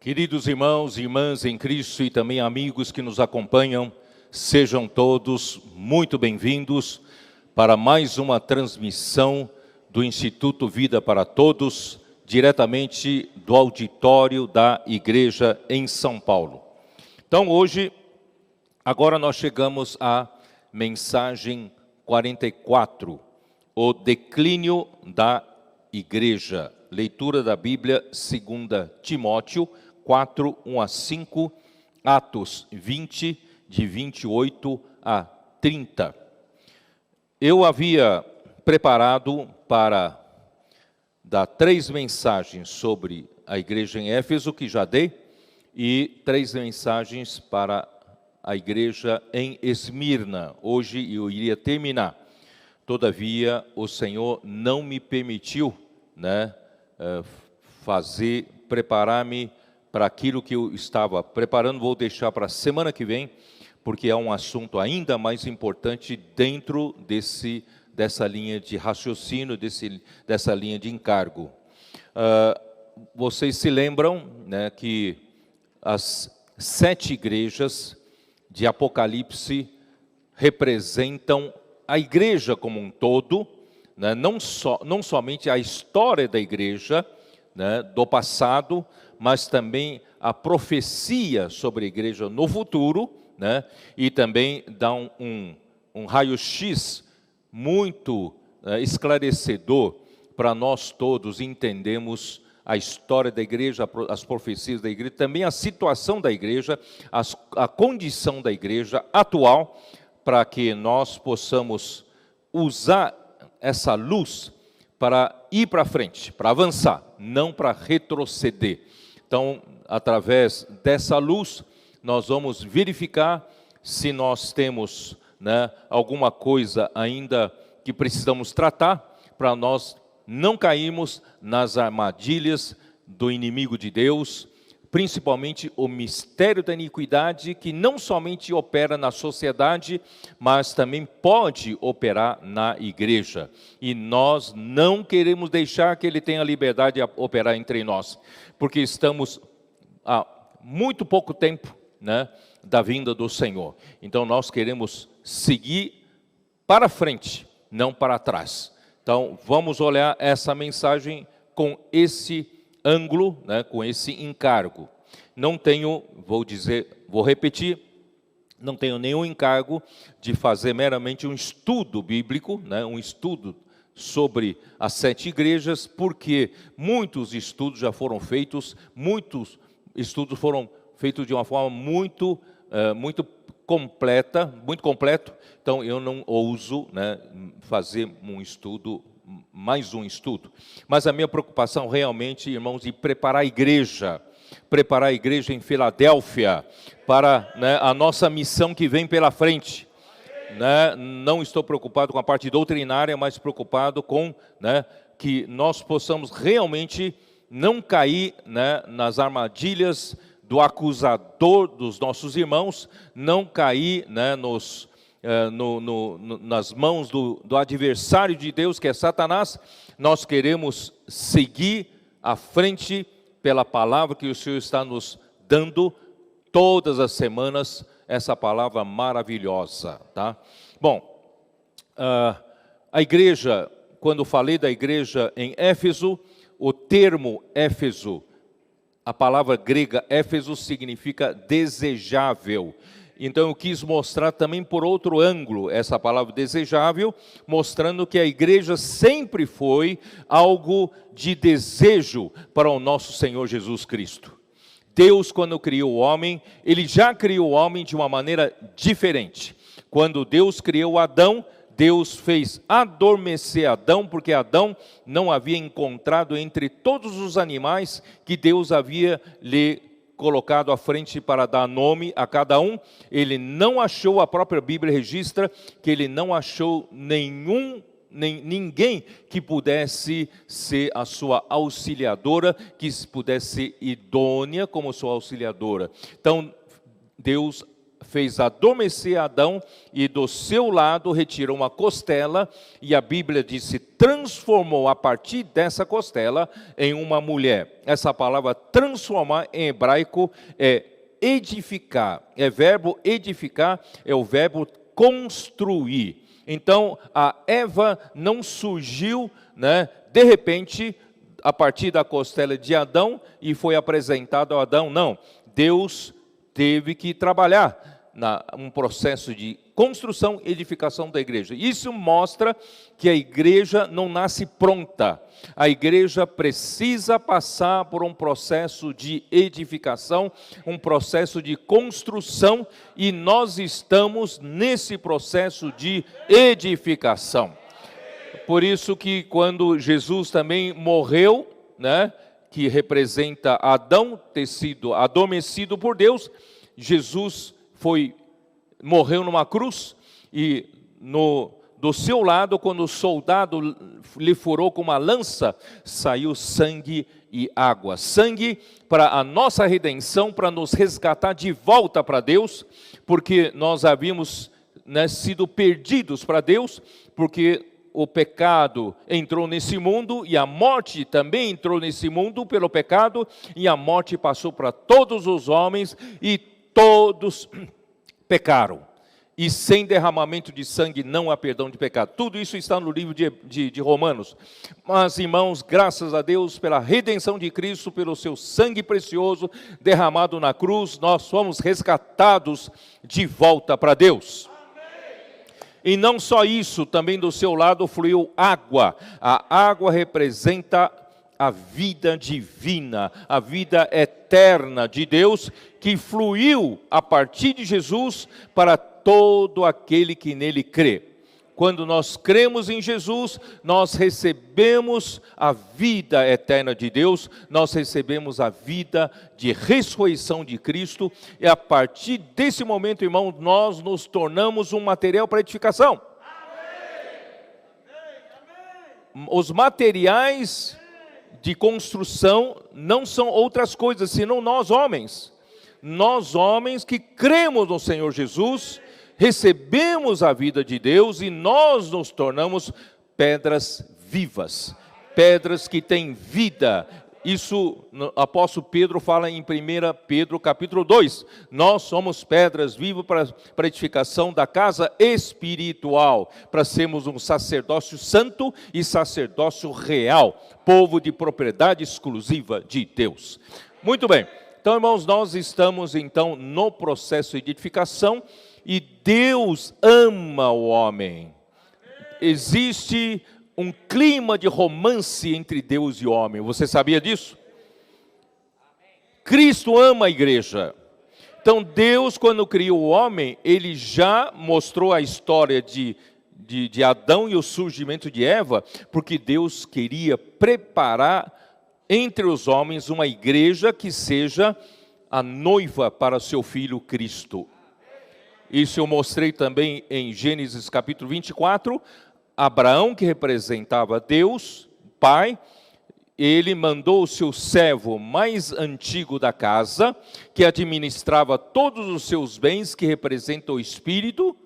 Queridos irmãos e irmãs em Cristo e também amigos que nos acompanham, sejam todos muito bem-vindos para mais uma transmissão do Instituto Vida para Todos, diretamente do auditório da Igreja em São Paulo. Então hoje, agora nós chegamos à mensagem 44, o declínio da Igreja. Leitura da Bíblia, 2 Timóteo 4, 1 a 5, Atos 20, de 28 a 30. Eu havia preparado para dar 3 mensagens sobre a igreja em Éfeso, que já dei, e 3 mensagens para a igreja em Esmirna. Hoje eu iria terminar. Todavia, o Senhor não me permitiu, preparar-me para aquilo que eu estava preparando. Vou deixar para a semana que vem, porque é um assunto ainda mais importante dentro dessa linha de raciocínio, dessa linha de encargo. Vocês se lembram, que as 7 igrejas de Apocalipse representam a igreja como um todo, não somente a história da igreja, do passado, mas também a profecia sobre a igreja no futuro, e também dá um raio-x muito esclarecedor para nós todos entendermos a história da igreja, as profecias da igreja, também a situação da igreja, a condição da igreja atual, para que nós possamos usar essa luz para ir para frente, para avançar, não para retroceder. Então, através dessa luz, nós vamos verificar se nós temos alguma coisa ainda que precisamos tratar, para nós não cairmos nas armadilhas do inimigo de Deus, principalmente o mistério da iniquidade, que não somente opera na sociedade, mas também pode operar na igreja. E nós não queremos deixar que ele tenha liberdade de operar entre nós, porque estamos há muito pouco tempo da vinda do Senhor. Então nós queremos seguir para frente, não para trás. Então vamos olhar essa mensagem com esse ângulo, com esse encargo. Não tenho, vou repetir, não tenho nenhum encargo de fazer meramente um estudo bíblico, um estudo sobre as 7 igrejas, porque muitos estudos já foram feitos, muitos estudos foram feitos de uma forma muito completa, muito completo. Então eu não ouso fazer mais um estudo. Mas a minha preocupação realmente, irmãos, de preparar a igreja em Filadélfia para a nossa missão que vem pela frente. Não estou preocupado com a parte doutrinária, mas preocupado com que nós possamos realmente não cair nas armadilhas do acusador dos nossos irmãos, não cair nas mãos do adversário de Deus, que é Satanás. Nós queremos seguir à frente pela palavra que o Senhor está nos dando todas as semanas, essa palavra maravilhosa, tá? Bom, a igreja, quando falei da igreja em Éfeso, o termo Éfeso, a palavra grega Éfeso significa desejável. Então eu quis mostrar também por outro ângulo essa palavra desejável, mostrando que a igreja sempre foi algo de desejo para o nosso Senhor Jesus Cristo. Deus, quando criou o homem, Ele já criou o homem de uma maneira diferente. Quando Deus criou Adão, Deus fez adormecer Adão, porque Adão não havia encontrado entre todos os animais que Deus havia lhe colocado à frente para dar nome a cada um. Ele não achou, a própria Bíblia registra que ele não achou ninguém que pudesse ser a sua auxiliadora, que pudesse ser idônea como sua auxiliadora. Então, Deus fez adormecer Adão e do seu lado retirou uma costela, e a Bíblia diz se transformou a partir dessa costela em uma mulher. Essa palavra transformar em hebraico é edificar, é verbo edificar, é o verbo construir. Então a Eva não surgiu, de repente, a partir da costela de Adão e foi apresentado a Adão, não. Deus teve que trabalhar um processo de construção e edificação da igreja. Isso mostra que a igreja não nasce pronta. A igreja precisa passar por um processo de edificação, um processo de construção, e nós estamos nesse processo de edificação. Por isso que quando Jesus também morreu, que representa Adão ter sido adormecido por Deus, Jesus morreu numa cruz, e do seu lado, quando o soldado lhe furou com uma lança, saiu sangue e água. Sangue para a nossa redenção, para nos resgatar de volta para Deus, porque nós havíamos sido perdidos para Deus, porque o pecado entrou nesse mundo, e a morte também entrou nesse mundo pelo pecado, e a morte passou para todos os homens, e todos pecaram, e sem derramamento de sangue não há perdão de pecado. Tudo isso está no livro de Romanos. Mas, irmãos, graças a Deus pela redenção de Cristo, pelo seu sangue precioso derramado na cruz, nós fomos resgatados de volta para Deus. E não só isso, também do seu lado fluiu água. A água representa a vida divina, a vida eterna de Deus, que fluiu a partir de Jesus para todo aquele que nele crê. Quando nós cremos em Jesus, nós recebemos a vida eterna de Deus, nós recebemos a vida de ressurreição de Cristo, e a partir desse momento, irmão, nós nos tornamos um material para edificação. Os materiais de construção não são outras coisas, senão nós homens. Nós homens que cremos no Senhor Jesus, recebemos a vida de Deus, e nós nos tornamos pedras vivas, pedras que têm vida. Isso o apóstolo Pedro fala em 1 Pedro capítulo 2. Nós somos pedras vivas para a edificação da casa espiritual, para sermos um sacerdócio santo e sacerdócio real, povo de propriedade exclusiva de Deus. Muito bem, então, irmãos, nós estamos então no processo de edificação, e Deus ama o homem. Existe um clima de romance entre Deus e o homem. Você sabia disso? Cristo ama a igreja. Então Deus, quando criou o homem, Ele já mostrou a história de Adão e o surgimento de Eva, porque Deus queria preparar entre os homens uma igreja que seja a noiva para o seu filho Cristo. Isso eu mostrei também em Gênesis capítulo 24, Abraão, que representava Deus, Pai, ele mandou o seu servo mais antigo da casa, que administrava todos os seus bens, que representa o Espírito,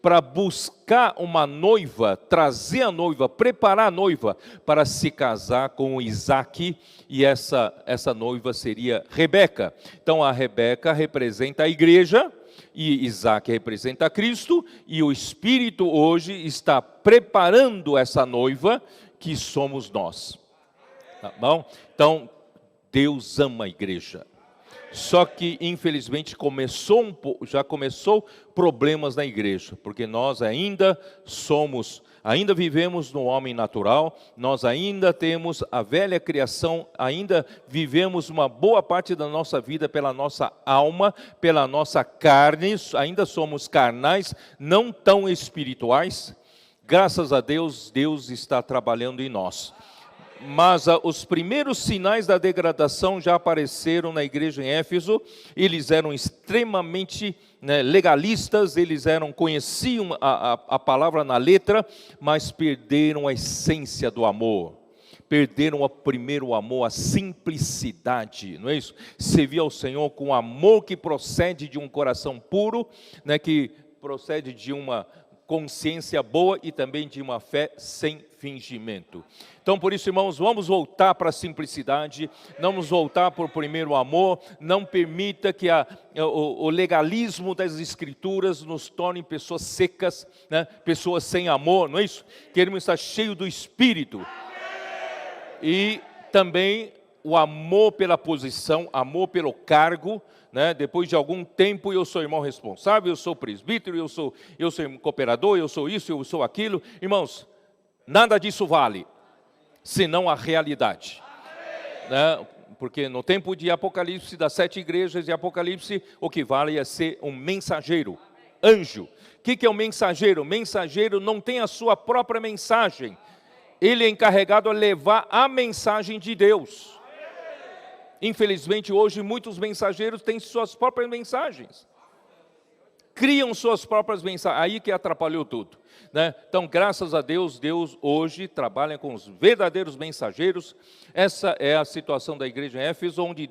para buscar uma noiva, trazer a noiva, preparar a noiva para se casar com Isaac, e essa noiva seria Rebeca. Então a Rebeca representa a igreja, e Isaac representa Cristo, e o Espírito hoje está preparando essa noiva que somos nós. Tá bom? Então, Deus ama a igreja. Só que, infelizmente, já começou problemas na igreja, porque nós ainda vivemos no homem natural, nós ainda temos a velha criação, ainda vivemos uma boa parte da nossa vida pela nossa alma, pela nossa carne, ainda somos carnais, não tão espirituais. Graças a Deus, Deus está trabalhando em nós. Mas os primeiros sinais da degradação já apareceram na igreja em Éfeso. Eles eram extremamente legalistas, conheciam a palavra na letra, mas perderam a essência do amor. Perderam o primeiro amor, a simplicidade, não é isso? Servir ao Senhor com amor que procede de um coração puro, que procede de uma consciência boa e também de uma fé sem fingimento. Então, por isso, irmãos, vamos voltar para a simplicidade, vamos voltar para o primeiro amor. Não permita que o legalismo das Escrituras nos torne pessoas secas, pessoas sem amor, não é isso? Queremos estar cheios do Espírito. E também o amor pela posição, amor pelo cargo. Depois de algum tempo, eu sou irmão responsável, eu sou presbítero, eu sou cooperador, eu sou isso, eu sou aquilo. Irmãos, nada disso vale, senão a realidade. Porque no tempo de Apocalipse, das 7 igrejas de Apocalipse, o que vale é ser um mensageiro, anjo. O que é um mensageiro? O mensageiro não tem a sua própria mensagem. Ele é encarregado a levar a mensagem de Deus. Infelizmente, hoje, muitos mensageiros têm suas próprias mensagens. Criam suas próprias mensagens. Aí que atrapalhou tudo. Então, graças a Deus, Deus hoje trabalha com os verdadeiros mensageiros. Essa é a situação da igreja em Éfeso, onde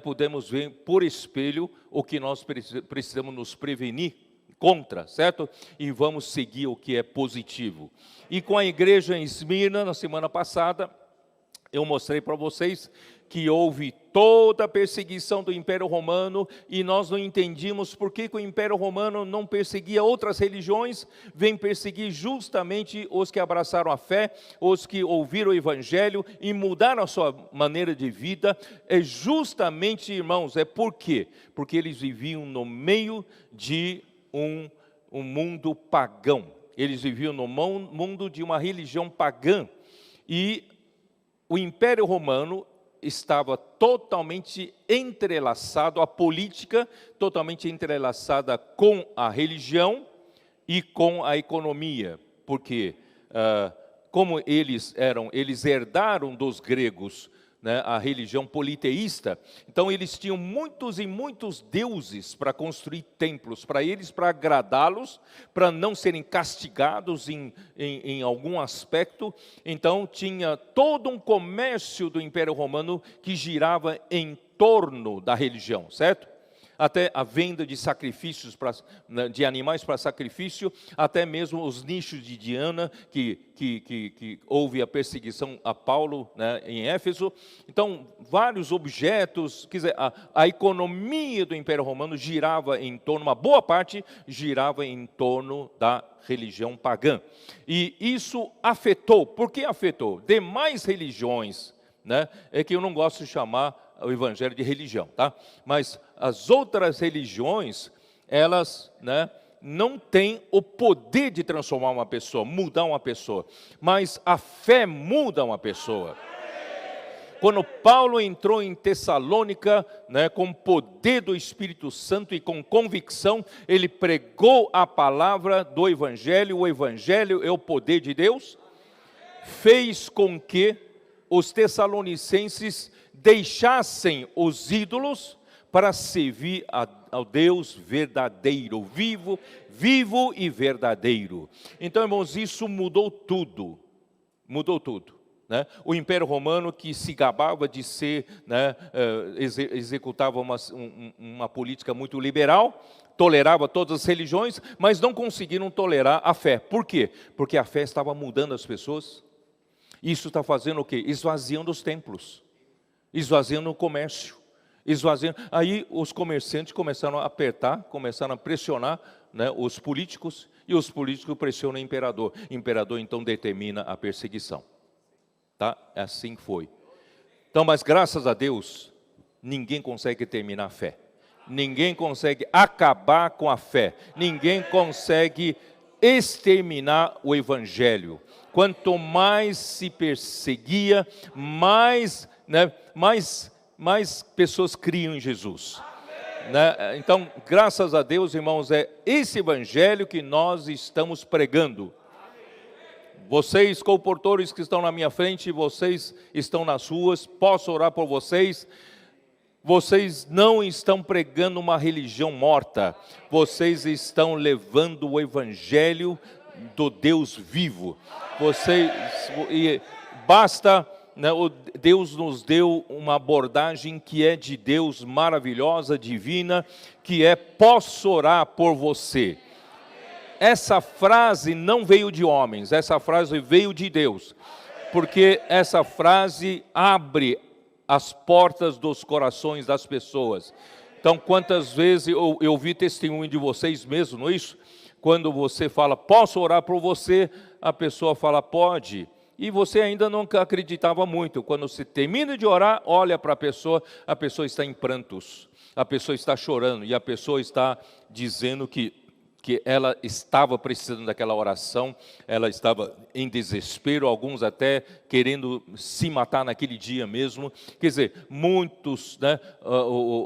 podemos ver por espelho o que nós precisamos nos prevenir contra, certo? E vamos seguir o que é positivo. E com a igreja em Esmirna, na semana passada, eu mostrei para vocês que houve toda a perseguição do Império Romano, e nós não entendíamos por que o Império Romano não perseguia outras religiões, vem perseguir justamente os que abraçaram a fé, os que ouviram o Evangelho e mudaram a sua maneira de vida. É justamente, irmãos, por quê? Porque eles viviam no meio de um mundo pagão. Eles viviam no mundo de uma religião pagã, e o Império Romano estava totalmente entrelaçado, a política totalmente entrelaçada com a religião e com a economia, porque como eles herdaram dos gregos a religião politeísta, então eles tinham muitos e muitos deuses para construir templos, para agradá-los, para não serem castigados em algum aspecto. Então tinha todo um comércio do Império Romano que girava em torno da religião, certo? Até a venda de sacrifícios, de animais para sacrifício, até mesmo os nichos de Diana, que houve a perseguição a Paulo em Éfeso. Então, vários objetos, quer dizer, a economia do Império Romano girava em torno, uma boa parte girava em torno da religião pagã. E isso afetou, por que afetou? Demais religiões, é que eu não gosto de chamar o evangelho de religião, tá? Mas as outras religiões, elas não têm o poder de transformar uma pessoa, mudar uma pessoa, mas a fé muda uma pessoa. Quando Paulo entrou em Tessalônica, com o poder do Espírito Santo e com convicção, ele pregou a palavra do evangelho. O evangelho é o poder de Deus, fez com que os tessalonicenses deixassem os ídolos para servir ao Deus verdadeiro, vivo e verdadeiro. Então, irmãos, isso mudou tudo, O Império Romano, que se gabava de ser, executava uma política muito liberal, tolerava todas as religiões, mas não conseguiram tolerar a fé. Por quê? Porque a fé estava mudando as pessoas. Isso está fazendo o quê? Esvaziando os templos, esvaziando o comércio, esvaziando. Aí os comerciantes começaram a apertar, começaram a pressionar os políticos, e os políticos pressionam o imperador. O imperador então determina a perseguição. Tá? Assim foi. Então, mas graças a Deus, ninguém consegue terminar a fé. Ninguém consegue acabar com a fé. Ninguém consegue exterminar o evangelho. Quanto mais se perseguia, mais pessoas criam em Jesus. Então, graças a Deus, irmãos, é esse evangelho que nós estamos pregando. Vocês, comportores que estão na minha frente, vocês estão nas ruas, posso orar por vocês? Vocês não estão pregando uma religião morta, vocês estão levando o evangelho do Deus vivo. Basta, né, Deus nos deu uma abordagem que é de Deus, maravilhosa, divina, que é: posso orar por você. Essa frase não veio de homens, essa frase veio de Deus, porque essa frase abre as portas dos corações das pessoas. Então, quantas vezes eu vi testemunho de vocês mesmo, não é isso? Quando você fala: posso orar por você? A pessoa fala: pode. E você ainda não acreditava muito. Quando você termina de orar, olha para a pessoa está em prantos, a pessoa está chorando, e a pessoa está dizendo que ela estava precisando daquela oração, ela estava em desespero, alguns até querendo se matar naquele dia mesmo. Quer dizer, muitos, né,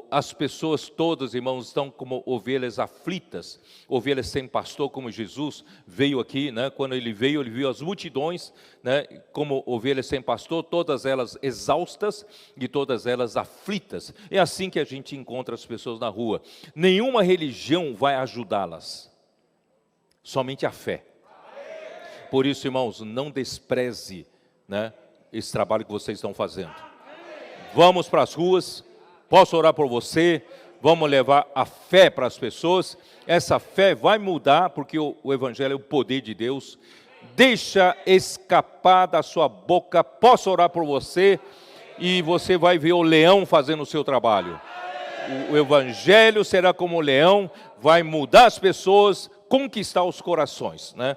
as pessoas todas, irmãos, estão como ovelhas aflitas, ovelhas sem pastor, como Jesus veio aqui, né, quando ele viu as multidões, né, como ovelhas sem pastor, todas elas exaustas e todas elas aflitas. É assim que a gente encontra as pessoas na rua. Nenhuma religião vai ajudá-las, somente a fé. Por isso, irmãos, não despreze, né, esse trabalho que vocês estão fazendo. Vamos para as ruas, posso orar por você, vamos levar a fé para as pessoas. Essa fé vai mudar, porque o evangelho é o poder de Deus. Deixa escapar da sua boca: posso orar por você, e você vai ver o leão fazendo o seu trabalho. O evangelho será como o leão, vai mudar as pessoas, conquistar os corações, né?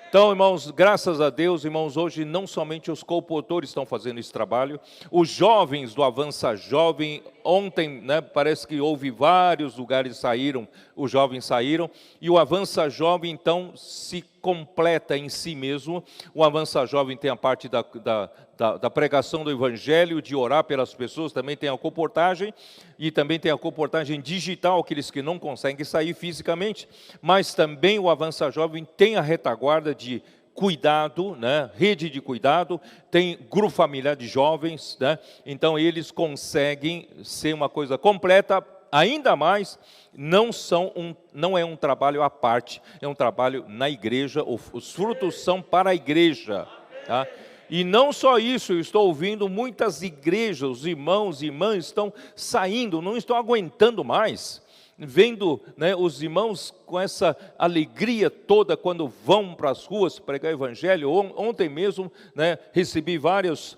Então, irmãos, graças a Deus, irmãos, hoje não somente os comportores estão fazendo esse trabalho, os jovens do Avança Jovem, ontem, né, parece que houve vários lugares saíram, os jovens saíram, e o Avança Jovem, então, se completa em si mesmo. O Avança Jovem tem a parte da pregação do Evangelho, de orar pelas pessoas, também tem a comportagem, e também tem a comportagem digital, aqueles que não conseguem sair fisicamente, mas também o Avança Jovem tem a retaguarda de cuidado, né, rede de cuidado, tem grupo familiar de jovens, né, então eles conseguem ser uma coisa completa. Ainda mais, não é um trabalho à parte, é um trabalho na igreja, os frutos são para a igreja, tá? E não só isso, eu estou ouvindo muitas igrejas, os irmãos e irmãs estão saindo, não estão aguentando mais, vendo, né, os irmãos com essa alegria toda quando vão para as ruas pregar o evangelho. Ontem mesmo, né, recebi várias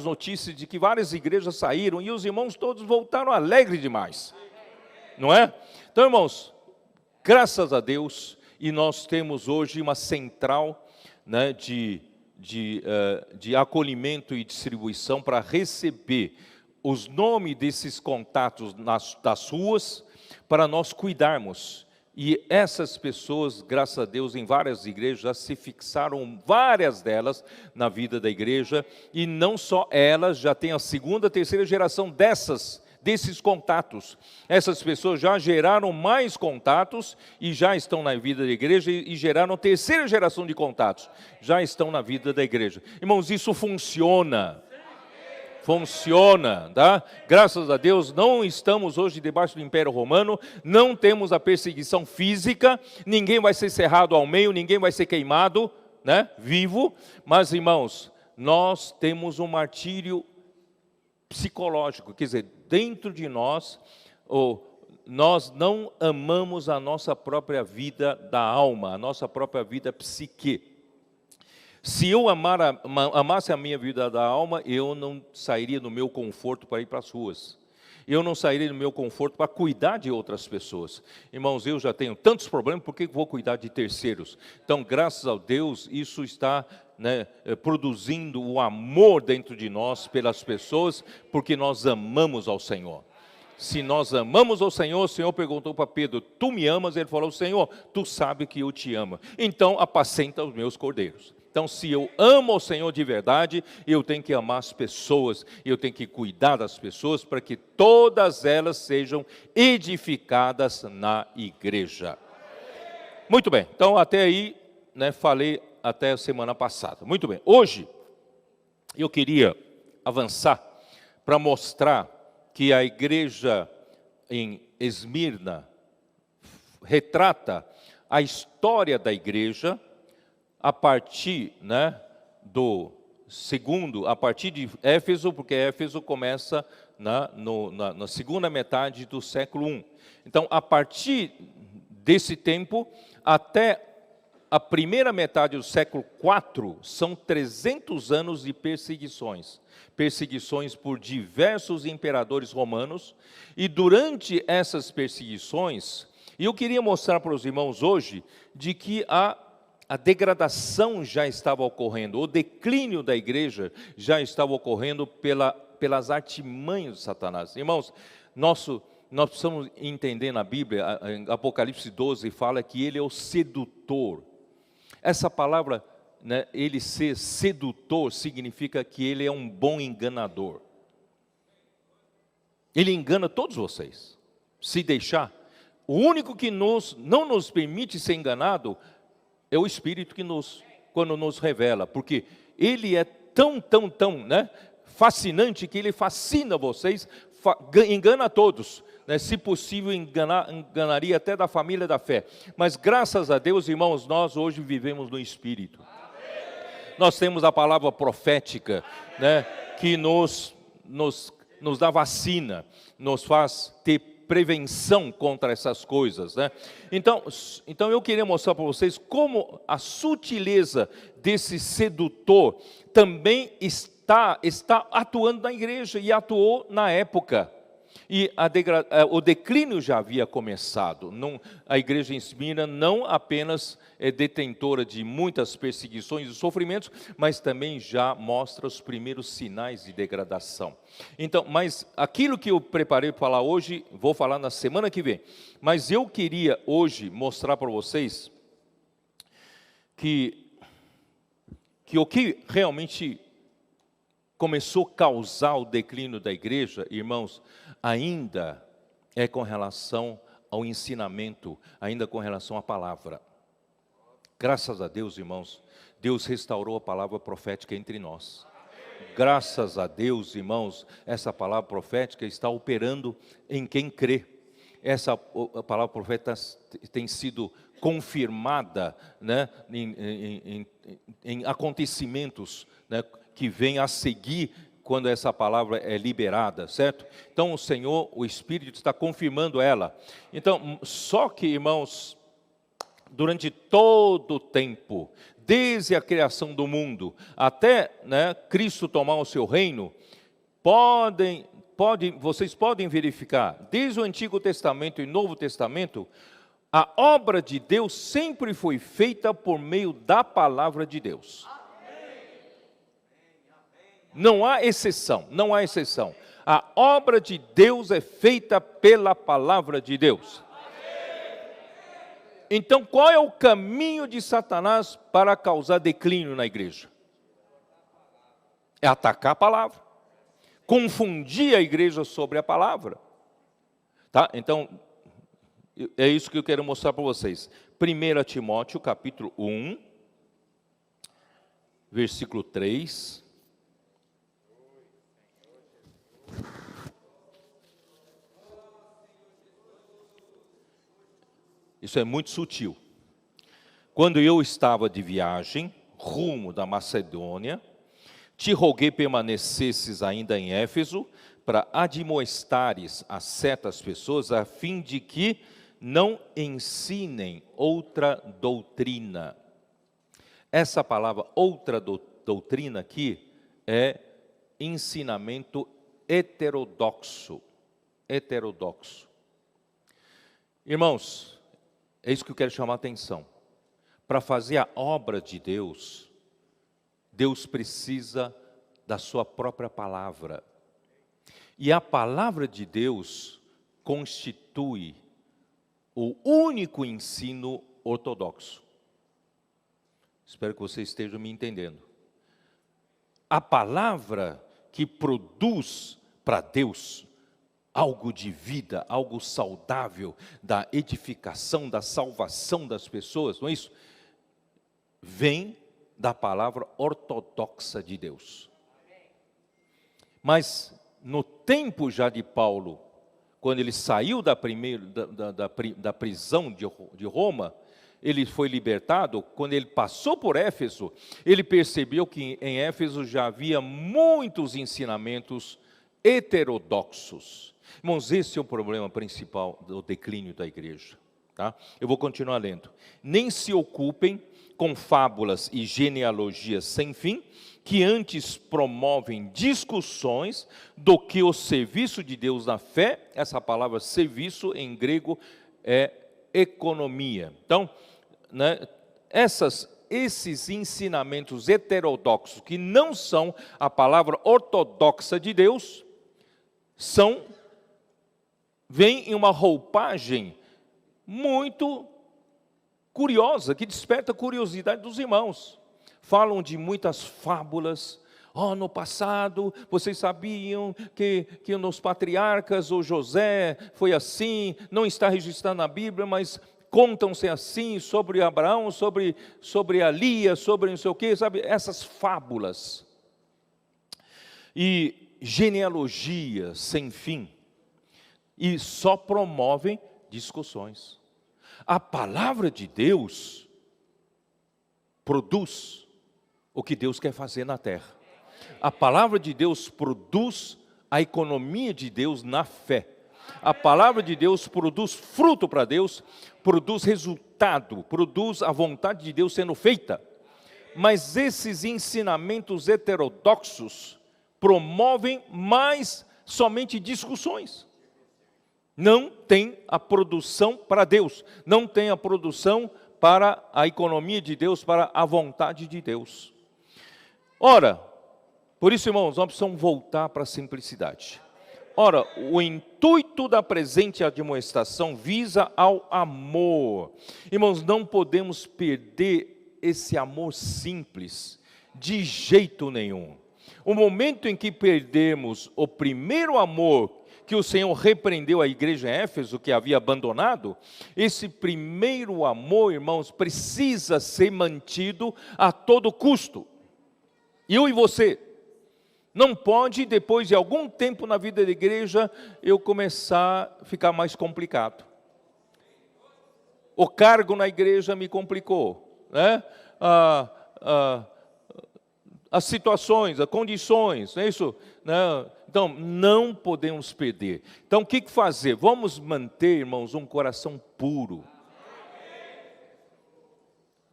notícias de que várias igrejas saíram e os irmãos todos voltaram alegres demais, não é? Então, irmãos, graças a Deus, e nós temos hoje uma central, né, de acolhimento e distribuição para receber os nomes desses contatos das ruas, para nós cuidarmos. E essas pessoas, graças a Deus, em várias igrejas, já se fixaram, várias delas, na vida da igreja, e não só elas, já tem a segunda, terceira geração desses contatos. Essas pessoas já geraram mais contatos, e já estão na vida da igreja, e geraram a terceira geração de contatos, já estão na vida da igreja. Irmãos, isso funciona, tá? Graças a Deus, não estamos hoje debaixo do Império Romano, não temos a perseguição física, ninguém vai ser cerrado ao meio, ninguém vai ser queimado, né, vivo, mas, irmãos, nós temos um martírio psicológico, quer dizer, dentro de nós, nós não amamos a nossa própria vida da alma, a nossa própria vida psique. Se eu amasse a minha vida da alma, eu não sairia do meu conforto para ir para as ruas. Eu não sairia do meu conforto para cuidar de outras pessoas. Irmãos, eu já tenho tantos problemas, por que vou cuidar de terceiros? Então, graças a Deus, isso está, né, produzindo o amor dentro de nós pelas pessoas, porque nós amamos ao Senhor. Se nós amamos ao Senhor, o Senhor perguntou para Pedro: tu me amas? Ele falou: Senhor, tu sabe que eu te amo, então apacenta os meus cordeiros. Então, se eu amo ao Senhor de verdade, eu tenho que amar as pessoas, eu tenho que cuidar das pessoas, para que todas elas sejam edificadas na igreja. Muito bem, então até aí, né, falei até a semana passada. Muito bem, hoje eu queria avançar para mostrar que a igreja em Esmirna retrata a história da igreja a partir, a partir de Éfeso, porque Éfeso começa na segunda metade do século I. Então, a partir desse tempo até a primeira metade do século IV, são 300 anos de perseguições. Perseguições por diversos imperadores romanos. E durante essas perseguições, e eu queria mostrar para os irmãos hoje, de que a degradação já estava ocorrendo, o declínio da igreja já estava ocorrendo pelas artimanhas de Satanás. Irmãos, nós precisamos entender na Bíblia, em Apocalipse 12, fala que ele é o sedutor. Essa palavra, ele ser sedutor, significa que ele é um bom enganador. Ele engana todos vocês, se deixar. O único que não nos permite ser enganado é o Espírito quando nos revela, porque ele é tão fascinante que ele fascina vocês, engana a todos. Se possível, enganaria até da família da fé. Mas graças a Deus, irmãos, nós hoje vivemos no Espírito. Nós temos a palavra profética, que nos dá vacina, nos faz ter prevenção contra essas coisas, Então eu queria mostrar para vocês como a sutileza desse sedutor também está atuando na igreja e atuou na época. E o declínio já havia começado. A igreja em Esmirna não apenas é detentora de muitas perseguições e sofrimentos, mas também já mostra os primeiros sinais de degradação. Então, mas aquilo que eu preparei para falar hoje, vou falar na semana que vem. Mas eu queria hoje mostrar para vocês que o que realmente começou a causar o declínio da igreja, irmãos, ainda é com relação ao ensinamento, ainda com relação à palavra. Graças a Deus, irmãos, Deus restaurou a palavra profética entre nós. Graças a Deus, irmãos, essa palavra profética está operando em quem crê. A palavra profética tem sido confirmada, em acontecimentos, que vêm a seguir quando essa palavra é liberada, certo? Então o Senhor, o Espírito está confirmando ela. Então, só que, irmãos, durante todo o tempo, desde a criação do mundo, até Cristo tomar o seu reino, vocês podem verificar, desde o Antigo Testamento e Novo Testamento, a obra de Deus sempre foi feita por meio da palavra de Deus. Não há exceção, não há exceção. A obra de Deus é feita pela palavra de Deus. Então, qual é o caminho de Satanás para causar declínio na igreja? É atacar a palavra, confundir a igreja sobre a palavra. Tá? Então, é isso que eu quero mostrar para vocês. 1 Timóteo, capítulo 1, versículo 3. Isso é muito sutil. Quando eu estava de viagem, rumo da Macedônia, te roguei permanecesses ainda em Éfeso, para admoestares a certas pessoas, a fim de que não ensinem outra doutrina. Essa palavra, outra doutrina aqui, é ensinamento heterodoxo. Heterodoxo. Irmãos, é isso que eu quero chamar a atenção. Para fazer a obra de Deus, Deus precisa da sua própria palavra. E a palavra de Deus constitui o único ensino ortodoxo. Espero que vocês estejam me entendendo. A palavra que produz para Deus algo de vida, algo saudável, da edificação, da salvação das pessoas, não é isso? Vem da palavra ortodoxa de Deus. Mas no tempo já de Paulo, quando ele saiu da prisão de Roma, ele foi libertado. Quando ele passou por Éfeso, ele percebeu que em Éfeso já havia muitos ensinamentos heterodoxos. Irmãos, esse é o problema principal do declínio da igreja. Tá? Eu vou continuar lendo. Nem se ocupem com fábulas e genealogias sem fim, que antes promovem discussões do que o serviço de Deus na fé. Essa palavra serviço em grego é economia. Então, né, esses ensinamentos heterodoxos, que não são a palavra ortodoxa de Deus, vêm em uma roupagem muito curiosa, que desperta a curiosidade dos irmãos. Falam de muitas fábulas. No passado, vocês sabiam que nos patriarcas, o José foi assim, não está registrado na Bíblia, mas contam-se assim, sobre Abraão, sobre a Lia, sobre não sei o quê, sabe? Essas fábulas. E genealogias sem fim. E só promovem discussões. A palavra de Deus produz o que Deus quer fazer na terra. A palavra de Deus produz a economia de Deus na fé. A palavra de Deus produz fruto para Deus, produz resultado, produz a vontade de Deus sendo feita. Mas esses ensinamentos heterodoxos promovem mais somente discussões. Não tem a produção para Deus, não tem a produção para a economia de Deus, para a vontade de Deus. Ora, por isso, irmãos, nós precisamos voltar para a simplicidade. Ora, o intuito da presente admoestação visa ao amor. Irmãos, não podemos perder esse amor simples, de jeito nenhum. O momento em que perdemos o primeiro amor que o Senhor repreendeu a igreja em Éfeso, que havia abandonado, esse primeiro amor, irmãos, precisa ser mantido a todo custo. Eu e você. Não pode, depois de algum tempo na vida da igreja, eu começar a ficar mais complicado. O cargo na igreja me complicou, né? As situações, as condições, não é isso? Então, não podemos perder. Então, o que fazer? Vamos manter, irmãos, um coração puro.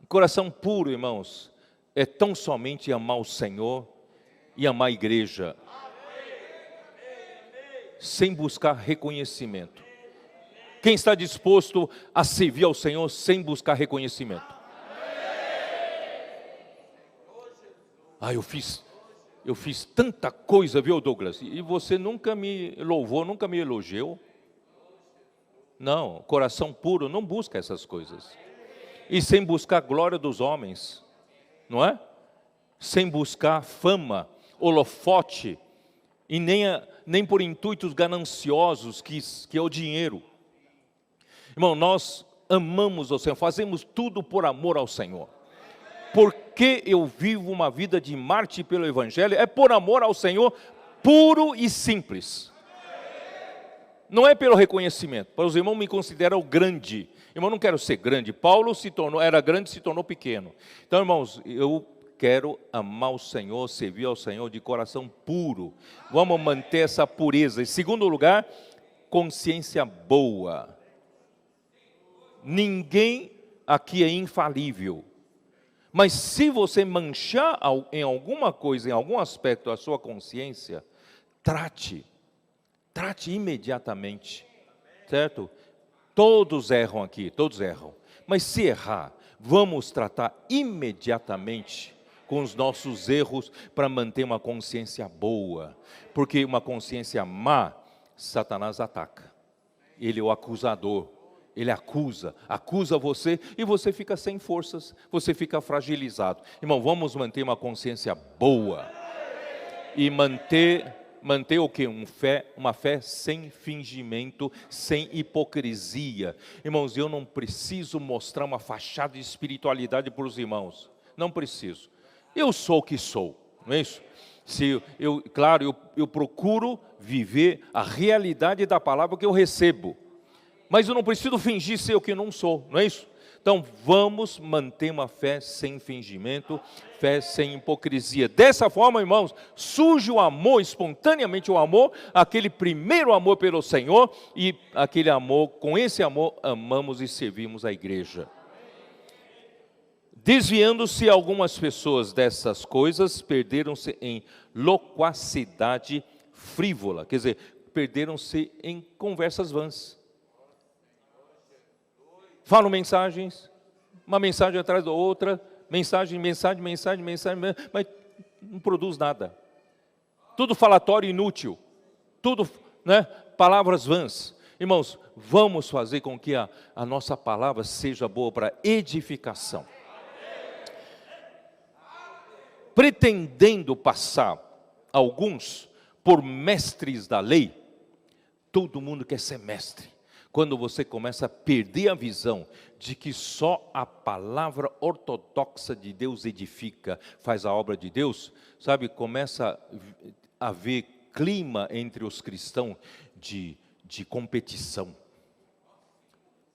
Um coração puro, irmãos, é tão somente amar o Senhor e amar a igreja, sem buscar reconhecimento. Quem está disposto a servir ao Senhor sem buscar reconhecimento? Eu fiz tanta coisa, viu, Douglas? E você nunca me louvou, nunca me elogiou. Não, coração puro não busca essas coisas. E sem buscar a glória dos homens, não é? Sem buscar fama, holofote, e nem por intuitos gananciosos, que é o dinheiro. Irmão, nós amamos o Senhor, fazemos tudo por amor ao Senhor. Porque eu vivo uma vida de mártir pelo Evangelho, é por amor ao Senhor, puro e simples. Não é pelo reconhecimento. Para os irmãos me consideram grande. Irmão, não quero ser grande. Paulo era grande e se tornou pequeno. Então, irmãos, eu quero amar o Senhor, servir ao Senhor de coração puro. Vamos manter essa pureza. Em segundo lugar, consciência boa. Ninguém aqui é infalível. Mas se você manchar em alguma coisa, em algum aspecto a sua consciência, trate imediatamente, certo? Todos erram aqui, todos erram. Mas se errar, vamos tratar imediatamente com os nossos erros para manter uma consciência boa. Porque uma consciência má, Satanás ataca. Ele é o acusador. Ele acusa você e você fica sem forças, você fica fragilizado. Irmão, vamos manter uma consciência boa e manter o quê? Uma fé sem fingimento, sem hipocrisia. Irmãos, eu não preciso mostrar uma fachada de espiritualidade para os irmãos. Não preciso. Eu sou o que sou, não é isso? Claro, eu procuro viver a realidade da palavra que eu recebo. Mas eu não preciso fingir ser o que não sou, não é isso? Então, vamos manter uma fé sem fingimento, fé sem hipocrisia. Dessa forma, irmãos, surge o amor, espontaneamente o amor, aquele primeiro amor pelo Senhor, e aquele amor, com esse amor, amamos e servimos a igreja. Desviando-se algumas pessoas dessas coisas, perderam-se em loquacidade frívola, quer dizer, perderam-se em conversas vãs. Falam mensagens, uma mensagem atrás da outra, mensagem, mas não produz nada. Tudo falatório inútil, tudo, né, palavras vãs. Irmãos, vamos fazer com que a nossa palavra seja boa para edificação. Pretendendo passar alguns por mestres da lei, todo mundo quer ser mestre. Quando você começa a perder a visão de que só a palavra ortodoxa de Deus edifica, faz a obra de Deus, sabe, começa a haver clima entre os cristãos de competição.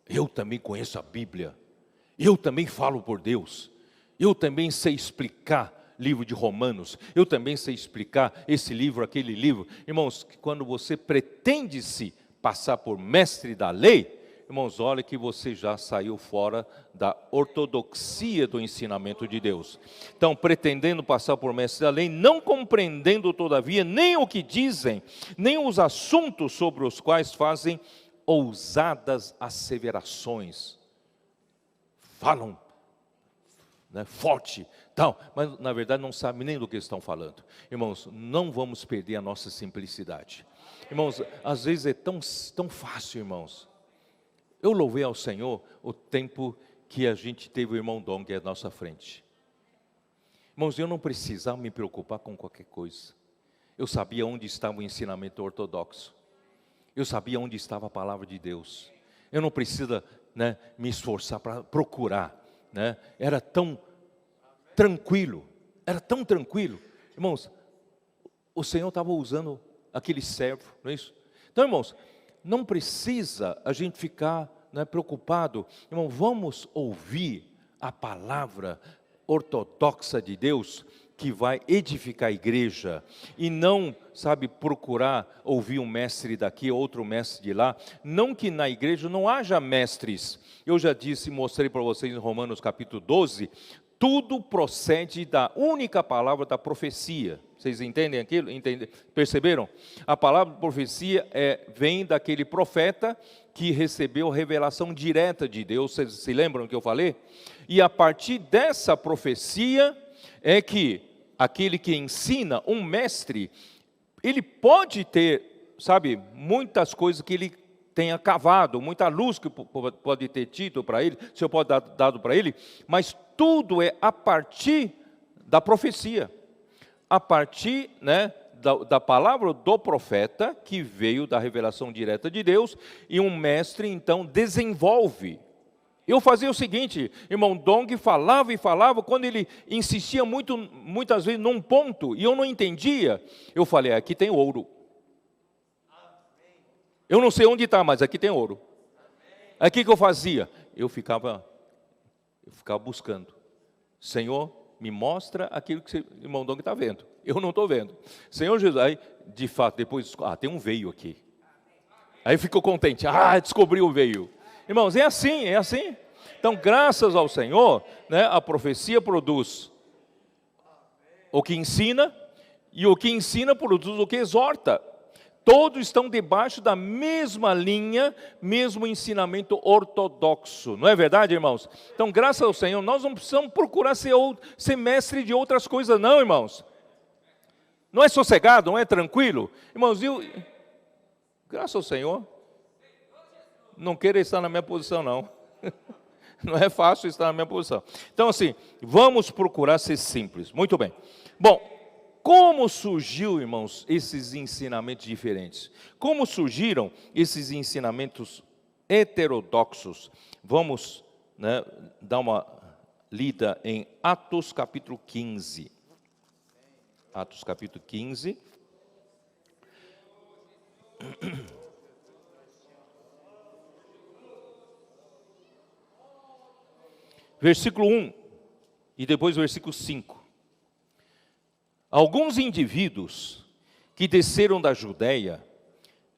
Eu também conheço a Bíblia, eu também falo por Deus, eu também sei explicar livro de Romanos, eu também sei explicar esse livro, aquele livro. Irmãos, quando você pretende se passar por mestre da lei, irmãos, olha que você já saiu fora da ortodoxia do ensinamento de Deus. Então, pretendendo passar por mestre da lei, não compreendendo todavia nem o que dizem, nem os assuntos sobre os quais fazem ousadas asseverações. Falam, né, forte, tal, mas na verdade não sabem nem do que estão falando. Irmãos, não vamos perder a nossa simplicidade. Irmãos, às vezes é tão fácil, irmãos. Eu louvei ao Senhor o tempo que a gente teve o irmão Dong à nossa frente. Irmãos, eu não precisava me preocupar com qualquer coisa. Eu sabia onde estava o ensinamento ortodoxo. Eu sabia onde estava a palavra de Deus. Eu não preciso, né, me esforçar para procurar, né? Era tão tranquilo, Irmãos, o Senhor estava usando aquele servo, não é isso? Então, irmãos, não precisa a gente ficar, né, preocupado. Irmão, vamos ouvir a palavra ortodoxa de Deus, que vai edificar a igreja, e não, sabe, procurar ouvir um mestre daqui, outro mestre de lá. Não que na igreja não haja mestres. Eu já disse, mostrei para vocês em Romanos capítulo 12, tudo procede da única palavra da profecia. Vocês entendem aquilo? Perceberam? A palavra profecia vem daquele profeta que recebeu revelação direta de Deus. Vocês se lembram que eu falei? E a partir dessa profecia é que aquele que ensina, um mestre, ele pode ter, sabe, muitas coisas que ele tenha cavado, muita luz que pode ter tido para ele, o Senhor pode dar dado para ele, mas tudo é a partir da profecia, a partir, né, da palavra do profeta, que veio da revelação direta de Deus, e um mestre então desenvolve. Eu fazia o seguinte, irmão Dong falava e falava, quando ele insistia muitas vezes num ponto, e eu não entendia, eu falei, aqui tem ouro. Eu não sei onde está, mas aqui tem ouro. Aí o que eu fazia? Eu ficava buscando. Senhor, me mostra aquilo que o irmão Dong está vendo. Eu não estou vendo. Senhor Jesus, aí de fato, depois, tem um veio aqui. Aí ficou contente, descobriu o veio. Irmãos, é assim. Então, graças ao Senhor, né, a profecia produz o que ensina, e o que ensina produz o que exorta. Todos estão debaixo da mesma linha, mesmo ensinamento ortodoxo. Não é verdade, irmãos? Então, graças ao Senhor, nós não precisamos procurar ser mestre de outras coisas, não, irmãos. Não é sossegado, não é tranquilo? Irmãos, graças ao Senhor, não queira estar na minha posição, não. Não é fácil estar na minha posição. Então, assim, vamos procurar ser simples. Muito bem. Bom, como surgiu, irmãos, esses ensinamentos diferentes? Como surgiram esses ensinamentos heterodoxos? Vamos, né, dar uma lida em Atos capítulo 15. Atos capítulo 15. Versículo 1 e depois versículo 5. Alguns indivíduos que desceram da Judéia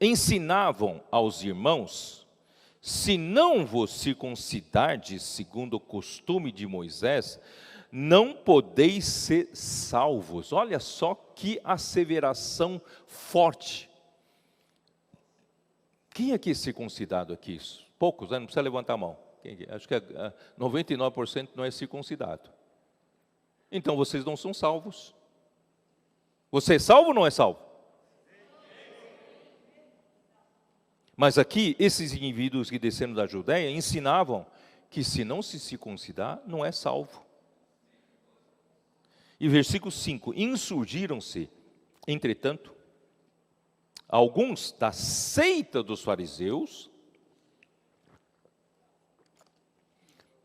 ensinavam aos irmãos: se não vos circuncidardes segundo o costume de Moisés, não podeis ser salvos. Olha só que asseveração forte. Quem é que é circuncidado aqui? Poucos, né? Não precisa levantar a mão. Acho que 99% não é circuncidado. Então vocês não são salvos. Você é salvo ou não é salvo? Mas aqui, esses indivíduos que desceram da Judéia ensinavam que se não se circuncidar, não é salvo. E versículo 5, insurgiram-se, entretanto, alguns da seita dos fariseus,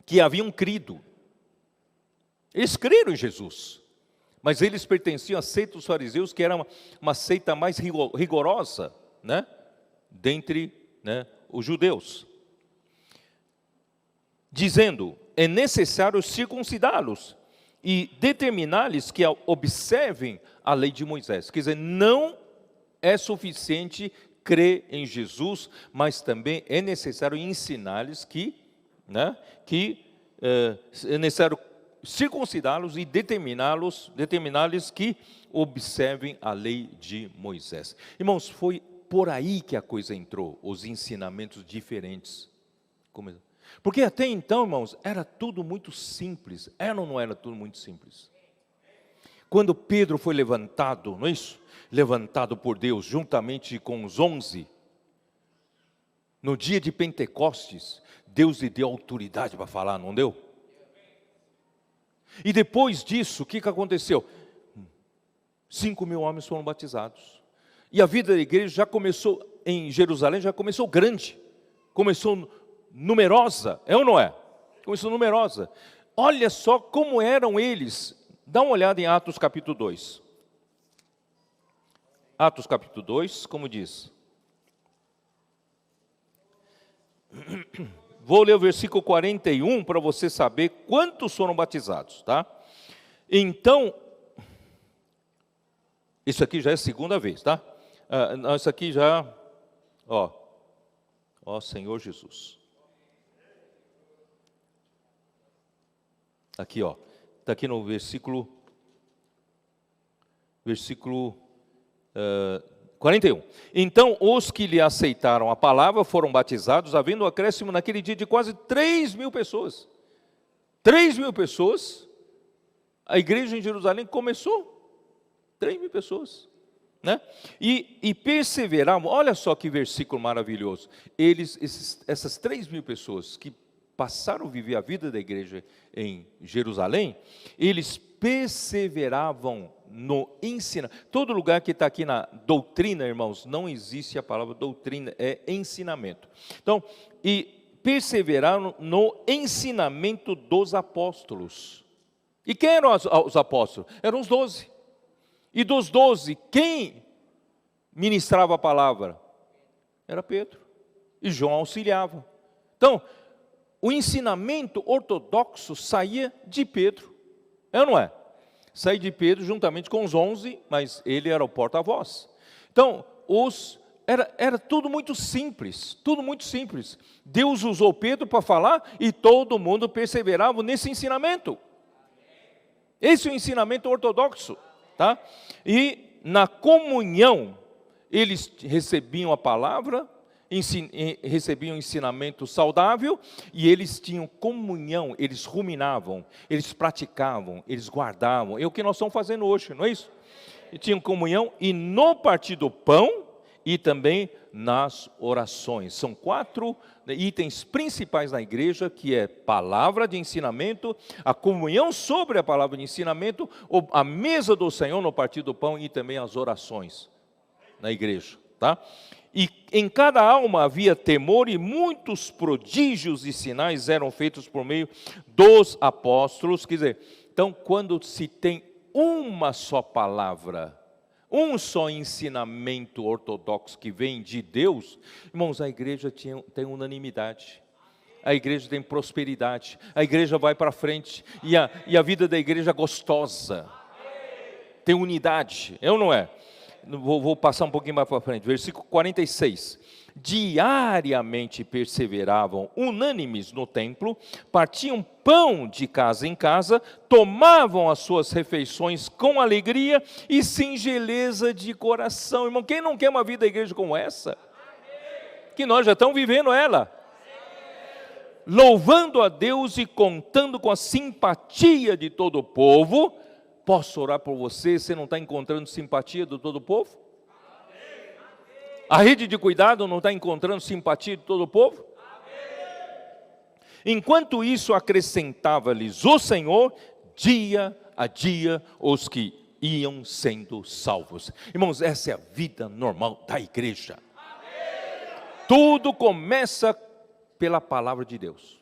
que haviam crido. Eles creram em Jesus, mas eles pertenciam à seita dos fariseus, que era uma seita mais rigorosa, né? Dentre, né, os judeus, dizendo: é necessário circuncidá-los e determinar-lhes que observem a lei de Moisés. Quer dizer, não é suficiente crer em Jesus, mas também é necessário ensinar-lhes que é necessário circuncidá-los e determinar-lhes que observem a lei de Moisés. Irmãos, foi por aí que a coisa entrou, os ensinamentos diferentes. Porque até então, irmãos, era tudo muito simples. Era ou não era tudo muito simples? Quando Pedro foi levantado, não é isso? Levantado por Deus, juntamente com os 11, no dia de Pentecostes, Deus lhe deu autoridade para falar, não deu? E depois disso, o que aconteceu? 5.000 homens foram batizados. E a vida da igreja já começou, em Jerusalém, já começou grande. Começou numerosa, é ou não é? Começou numerosa. Olha só como eram eles. Dá uma olhada em Atos capítulo 2. Atos capítulo 2, como diz? Vou ler o versículo 41 para você saber quantos foram batizados, tá? Então, isso aqui já é a segunda vez, tá? Isso aqui já, ó Senhor Jesus. Aqui, ó, está aqui no versículo 41. Então, os que lhe aceitaram a palavra foram batizados, havendo um acréscimo naquele dia de quase 3.000 pessoas. 3.000 pessoas, a igreja em Jerusalém começou. 3.000 pessoas, né? E perseveravam, olha só que versículo maravilhoso. Essas 3.000 pessoas que passaram a viver a vida da igreja em Jerusalém, eles perseveravam no ensino. Todo lugar que está aqui na doutrina, irmãos, não existe a palavra doutrina, é ensinamento. Então, e perseveraram no ensinamento dos apóstolos. E quem eram os apóstolos? Eram os 12. E dos 12, quem ministrava a palavra? Era Pedro. E João auxiliava. Então, o ensinamento ortodoxo saía de Pedro. É ou não é? Saía de Pedro juntamente com os 11, mas ele era o porta-voz. Então, era tudo muito simples, tudo muito simples. Deus usou Pedro para falar e todo mundo perseverava nesse ensinamento. Esse é o ensinamento ortodoxo, tá? E na comunhão, eles recebiam a palavra, recebiam ensinamento saudável, e eles tinham comunhão, eles ruminavam, eles praticavam, eles guardavam. É o que nós estamos fazendo hoje, não é isso? E tinham comunhão, e no partir do pão, e também nas orações. São 4 itens principais na igreja, que é palavra de ensinamento, a comunhão sobre a palavra de ensinamento, a mesa do Senhor no partir do pão, e também as orações na igreja. tá? E em cada alma havia temor, e muitos prodígios e sinais eram feitos por meio dos apóstolos. Quer dizer, então quando se tem uma só palavra, um só ensinamento ortodoxo que vem de Deus, irmãos, a igreja tem unanimidade. A igreja tem prosperidade, a igreja vai para frente, e a vida da igreja é gostosa, tem unidade, é ou não é? Vou passar um pouquinho mais para frente, versículo 46. Diariamente perseveravam unânimes no templo, partiam pão de casa em casa, tomavam as suas refeições com alegria e singeleza de coração. Irmão, quem não quer uma vida da igreja como essa? Que nós já estamos vivendo ela. Louvando a Deus e contando com a simpatia de todo o povo. Posso orar por você? Você não está encontrando simpatia de todo o povo? A rede de cuidado não está encontrando simpatia de todo o povo? Enquanto isso, acrescentava-lhes o Senhor, dia a dia, os que iam sendo salvos. Irmãos, essa é a vida normal da igreja. Tudo começa pela palavra de Deus.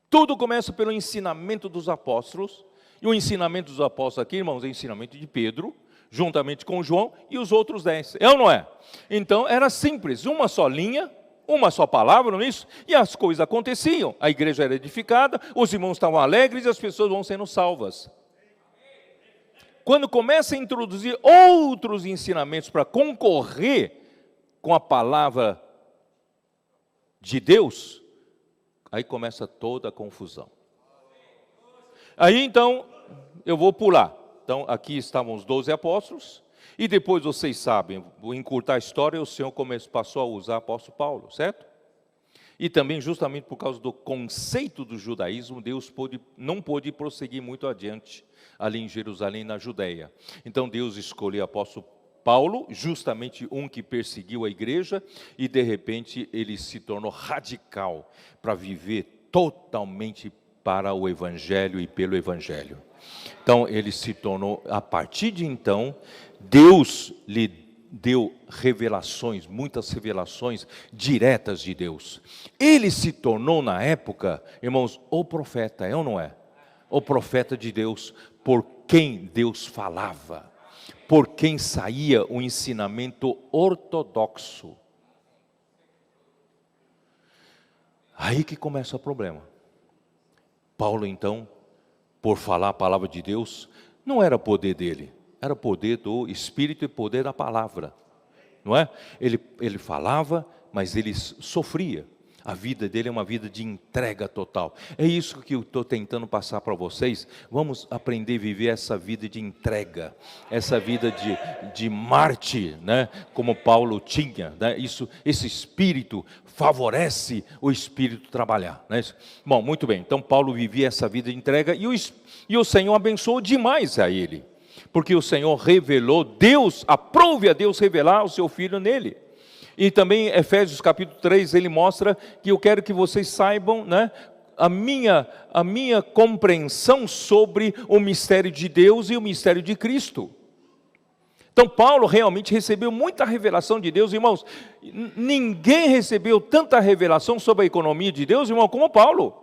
Tudo começa pelo ensinamento dos apóstolos. E o ensinamento dos apóstolos aqui, irmãos, é o ensinamento de Pedro, juntamente com João e os outros 10. É ou não é? Então era simples, uma só linha, uma só palavra, não é isso? E as coisas aconteciam. A igreja era edificada, os irmãos estavam alegres e as pessoas vão sendo salvas. Quando começa a introduzir outros ensinamentos para concorrer com a palavra de Deus, aí começa toda a confusão. Aí então, eu vou pular. Então, aqui estavam os 12 apóstolos, e depois vocês sabem, vou encurtar a história, o Senhor passou a usar o apóstolo Paulo, certo? E também, justamente por causa do conceito do judaísmo, Deus não pôde prosseguir muito adiante, ali em Jerusalém, na Judéia. Então, Deus escolheu o apóstolo Paulo, justamente um que perseguiu a igreja, e de repente ele se tornou radical para viver totalmente para o Evangelho e pelo Evangelho. Então ele se tornou, a partir de então, Deus lhe deu revelações, muitas revelações diretas de Deus. Ele se tornou na época, irmãos, o profeta, é ou não é? O profeta de Deus, por quem Deus falava, por quem saía o ensinamento ortodoxo. Aí que começa o problema. Paulo então, por falar a palavra de Deus, não era poder dele, era poder do Espírito e poder da palavra, não é? Ele falava, mas ele sofria. A vida dele é uma vida de entrega total. É isso que eu estou tentando passar para vocês. Vamos aprender a viver essa vida de entrega, essa vida de mártir, né? Como Paulo tinha, né? Esse espírito favorece o espírito trabalhar, né? Bom, muito bem. Então Paulo vivia essa vida de entrega e o Senhor abençoou demais a ele, porque o Senhor revelou, aprove a Deus revelar o seu Filho nele. E também Efésios capítulo 3, ele mostra que eu quero que vocês saibam, né, a minha compreensão sobre o mistério de Deus e o mistério de Cristo. Então Paulo realmente recebeu muita revelação de Deus, irmãos. Ninguém recebeu tanta revelação sobre a economia de Deus, irmão, como Paulo.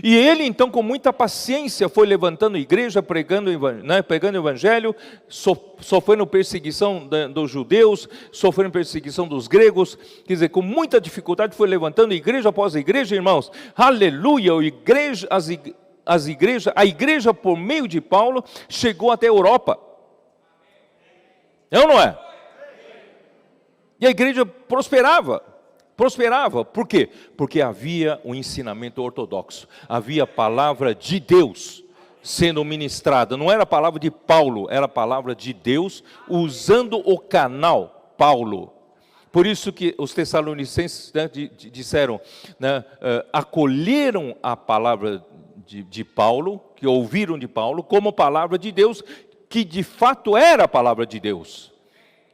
E ele então com muita paciência foi levantando a igreja, pregando o evangelho, sofrendo perseguição dos judeus, sofrendo perseguição dos gregos, quer dizer, com muita dificuldade foi levantando igreja após igreja, irmãos, aleluia, a igreja por meio de Paulo chegou até a Europa, é ou não é? E a igreja prosperava, por quê? Porque havia um ensinamento ortodoxo, havia a palavra de Deus sendo ministrada, não era a palavra de Paulo, era a palavra de Deus, usando o canal Paulo. Por isso que os tessalonicenses, né, disseram, né, acolheram a palavra de Paulo, que ouviram de Paulo, como palavra de Deus, que de fato era a palavra de Deus.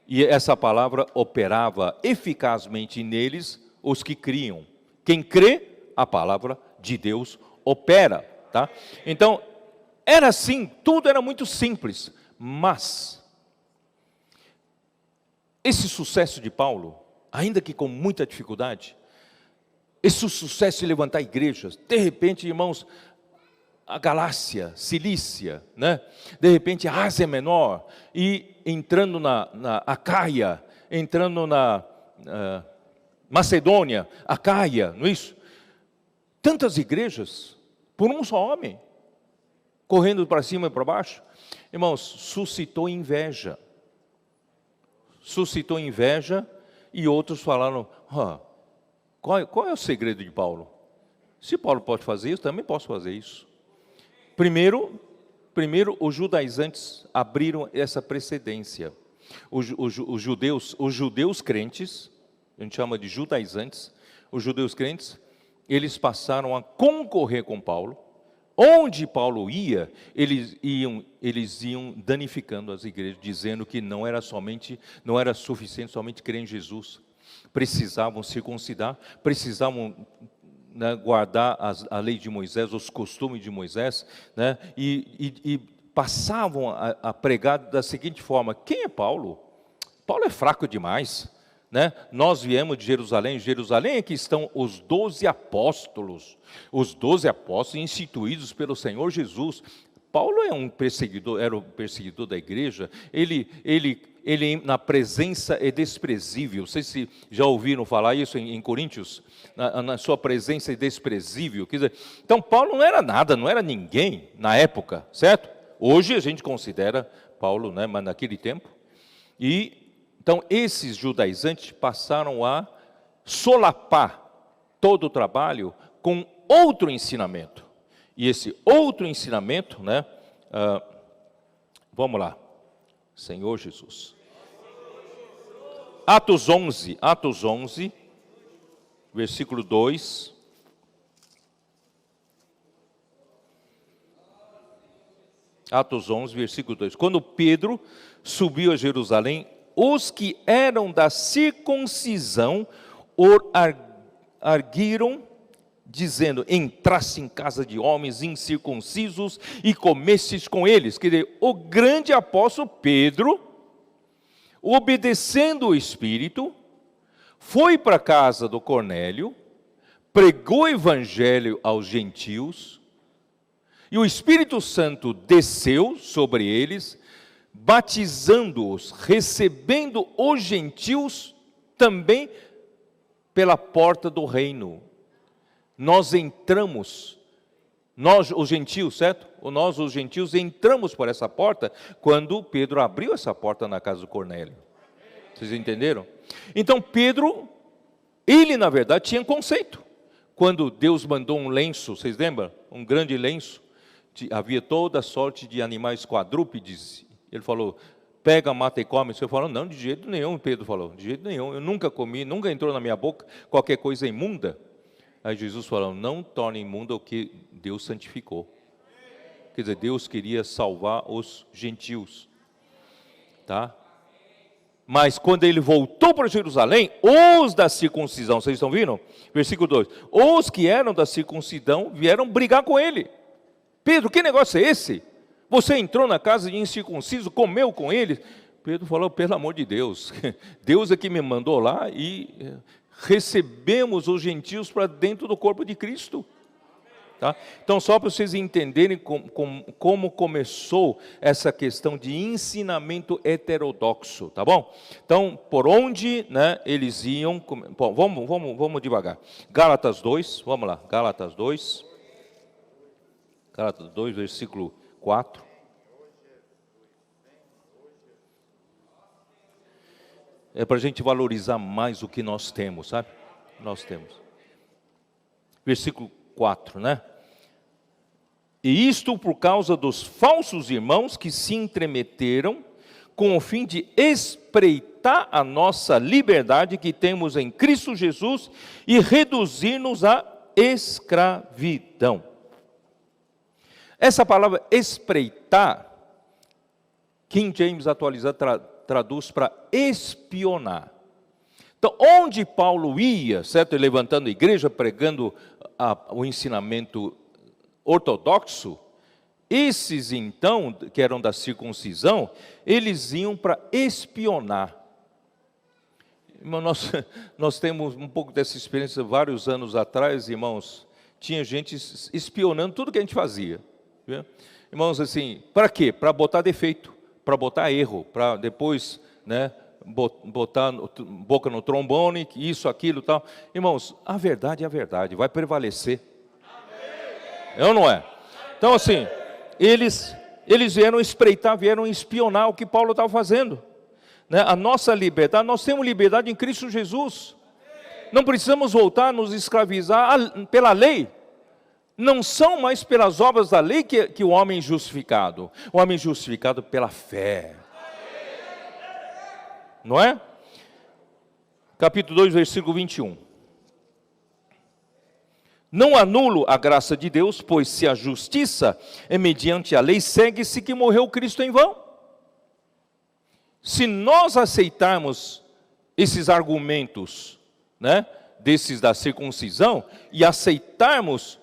E essa palavra operava eficazmente neles, os que criam. Quem crê, a palavra de Deus opera, tá? Então, era assim, tudo era muito simples, mas esse sucesso de Paulo, ainda que com muita dificuldade, esse sucesso de levantar igrejas, de repente, irmãos, a Galácia, Cilícia, né? De repente a Ásia Menor, e entrando na Acaia, entrando na Macedônia, Acaia, não é isso? Tantas igrejas, por um só homem, correndo para cima e para baixo. Irmãos, suscitou inveja. Suscitou inveja, e outros falaram, qual é o segredo de Paulo? Se Paulo pode fazer isso, também posso fazer isso. Primeiro, os judaizantes abriram essa precedência. Os judeus crentes, a gente chama de judaizantes, os judeus crentes, eles passaram a concorrer com Paulo. Onde Paulo ia, eles iam danificando as igrejas, dizendo que não era suficiente somente crer em Jesus. Precisavam circuncidar, precisavam, né, guardar a lei de Moisés, os costumes de Moisés, né, e passavam a pregar da seguinte forma: quem é Paulo? Paulo é fraco demais, né? Nós viemos de Jerusalém, Jerusalém é que estão os 12 apóstolos instituídos pelo Senhor Jesus. Paulo era o perseguidor da igreja, ele na presença é desprezível. Vocês se já ouviram falar isso em Coríntios? Na sua presença é desprezível. Quer dizer, então Paulo não era nada, não era ninguém na época, certo? Hoje a gente considera Paulo, né, mas naquele tempo. Então esses judaizantes passaram a solapar todo o trabalho com outro ensinamento. E esse outro ensinamento, né? Vamos lá, Senhor Jesus. Atos 11, versículo 2. Atos 11, versículo 2. Quando Pedro subiu a Jerusalém, os que eram da circuncisão o arguiram, dizendo: entrasse em casa de homens incircuncisos e comesses com eles. Quer dizer, o grande apóstolo Pedro, obedecendo o Espírito, foi para a casa do Cornélio, pregou o evangelho aos gentios, e o Espírito Santo desceu sobre eles, batizando-os, recebendo os gentios também pela porta do reino. Nós entramos, os gentios, certo? Nós, os gentios, entramos por essa porta quando Pedro abriu essa porta na casa do Cornélio. Vocês entenderam? Então Pedro, ele na verdade tinha conceito. Quando Deus mandou um lenço, vocês lembram? Um grande lenço, havia toda sorte de animais quadrúpedes. Ele falou: pega, mata e come. Você falou: não, de jeito nenhum. Pedro falou: de jeito nenhum, eu nunca comi, nunca entrou na minha boca qualquer coisa imunda. Aí Jesus falou: não torne imundo o que Deus santificou. Quer dizer, Deus queria salvar os gentios, tá? Mas quando ele voltou para Jerusalém, os da circuncisão, vocês estão vendo? Versículo 2: os que eram da circuncisão vieram brigar com ele. Pedro, que negócio é esse? Você entrou na casa de incircunciso, comeu com eles? Pedro falou: pelo amor de Deus, Deus é que me mandou lá, e recebemos os gentios para dentro do corpo de Cristo. Tá? Então, só para vocês entenderem como começou essa questão de ensinamento heterodoxo, tá bom? Então, por onde, né, eles iam... Bom, vamos devagar. Gálatas 2, vamos lá, Gálatas 2, versículo 4. É para a gente valorizar mais o que nós temos, sabe? Nós temos. Versículo 4, né? E isto por causa dos falsos irmãos que se entremeteram com o fim de espreitar a nossa liberdade que temos em Cristo Jesus e reduzir-nos à escravidão. Essa palavra espreitar, King James atualizado traduz para espionar. Então, onde Paulo ia, certo? Levantando a igreja, pregando o ensinamento ortodoxo, esses então, que eram da circuncisão, eles iam para espionar. Irmão, nós temos um pouco dessa experiência vários anos atrás, irmãos. Tinha gente espionando tudo que a gente fazia. Viu? Irmãos, assim, para quê? Para botar defeito, para botar erro, para depois, né, botar boca no trombone, isso, aquilo, tal. Irmãos, a verdade é a verdade, vai prevalecer. É ou não é? Então, assim, eles vieram espreitar, vieram espionar o que Paulo estava fazendo. Né? A nossa liberdade, nós temos liberdade em Cristo Jesus. Não precisamos voltar a nos escravizar pela lei. Não são mais pelas obras da lei que o homem é justificado. O homem é justificado pela fé. Não é? Capítulo 2, versículo 21. Não anulo a graça de Deus, pois se a justiça é mediante a lei, segue-se que morreu Cristo em vão. Se nós aceitarmos esses argumentos, né, desses da circuncisão, e aceitarmos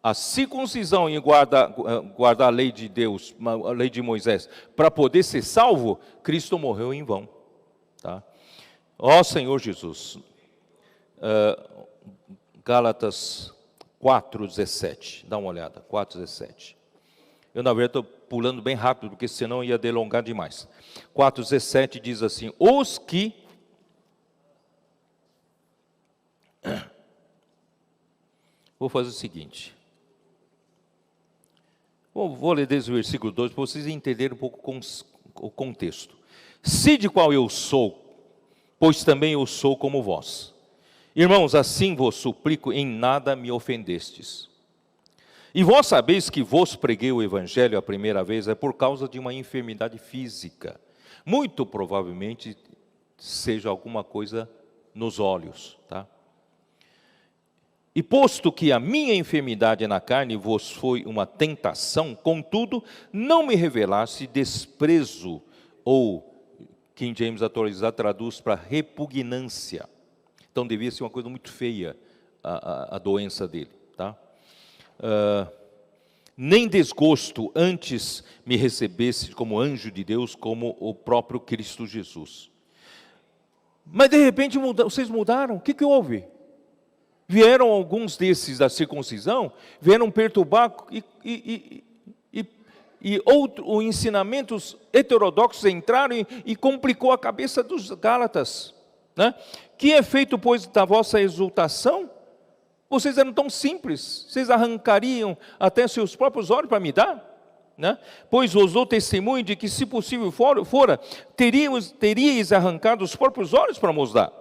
a circuncisão e guardar a lei de Deus, a lei de Moisés, para poder ser salvo, Cristo morreu em vão. Tá? Ó Senhor Jesus, Gálatas 4,17, dá uma olhada, 4,17. Eu, na verdade, estou pulando bem rápido, porque senão ia delongar demais. 4,17 diz assim: os que... Vou fazer o seguinte. Vou ler desde o versículo 2, para vocês entenderem um pouco o contexto. Se de qual eu sou, pois também eu sou como vós. Irmãos, assim vos suplico, em nada me ofendestes. E vós sabeis que vos preguei o evangelho a primeira vez é por causa de uma enfermidade física. Muito provavelmente seja alguma coisa nos olhos, tá? E posto que a minha enfermidade na carne vos foi uma tentação, contudo, não me revelasse desprezo, ou King James atualizado traduz para repugnância. Então devia ser uma coisa muito feia a doença dele, tá? Nem desgosto, antes me recebesse como anjo de Deus, como o próprio Cristo Jesus. Mas de repente vocês mudaram, o que houve? Vieram alguns desses da circuncisão, vieram perturbar e outros ensinamentos heterodoxos entraram e complicou a cabeça dos Gálatas. Né? Que é feito, pois, da vossa exultação? Vocês eram tão simples, vocês arrancariam até seus próprios olhos para me dar? Né? Pois vos dou testemunho de que, se possível fora, teríeis arrancado os próprios olhos para nos dar.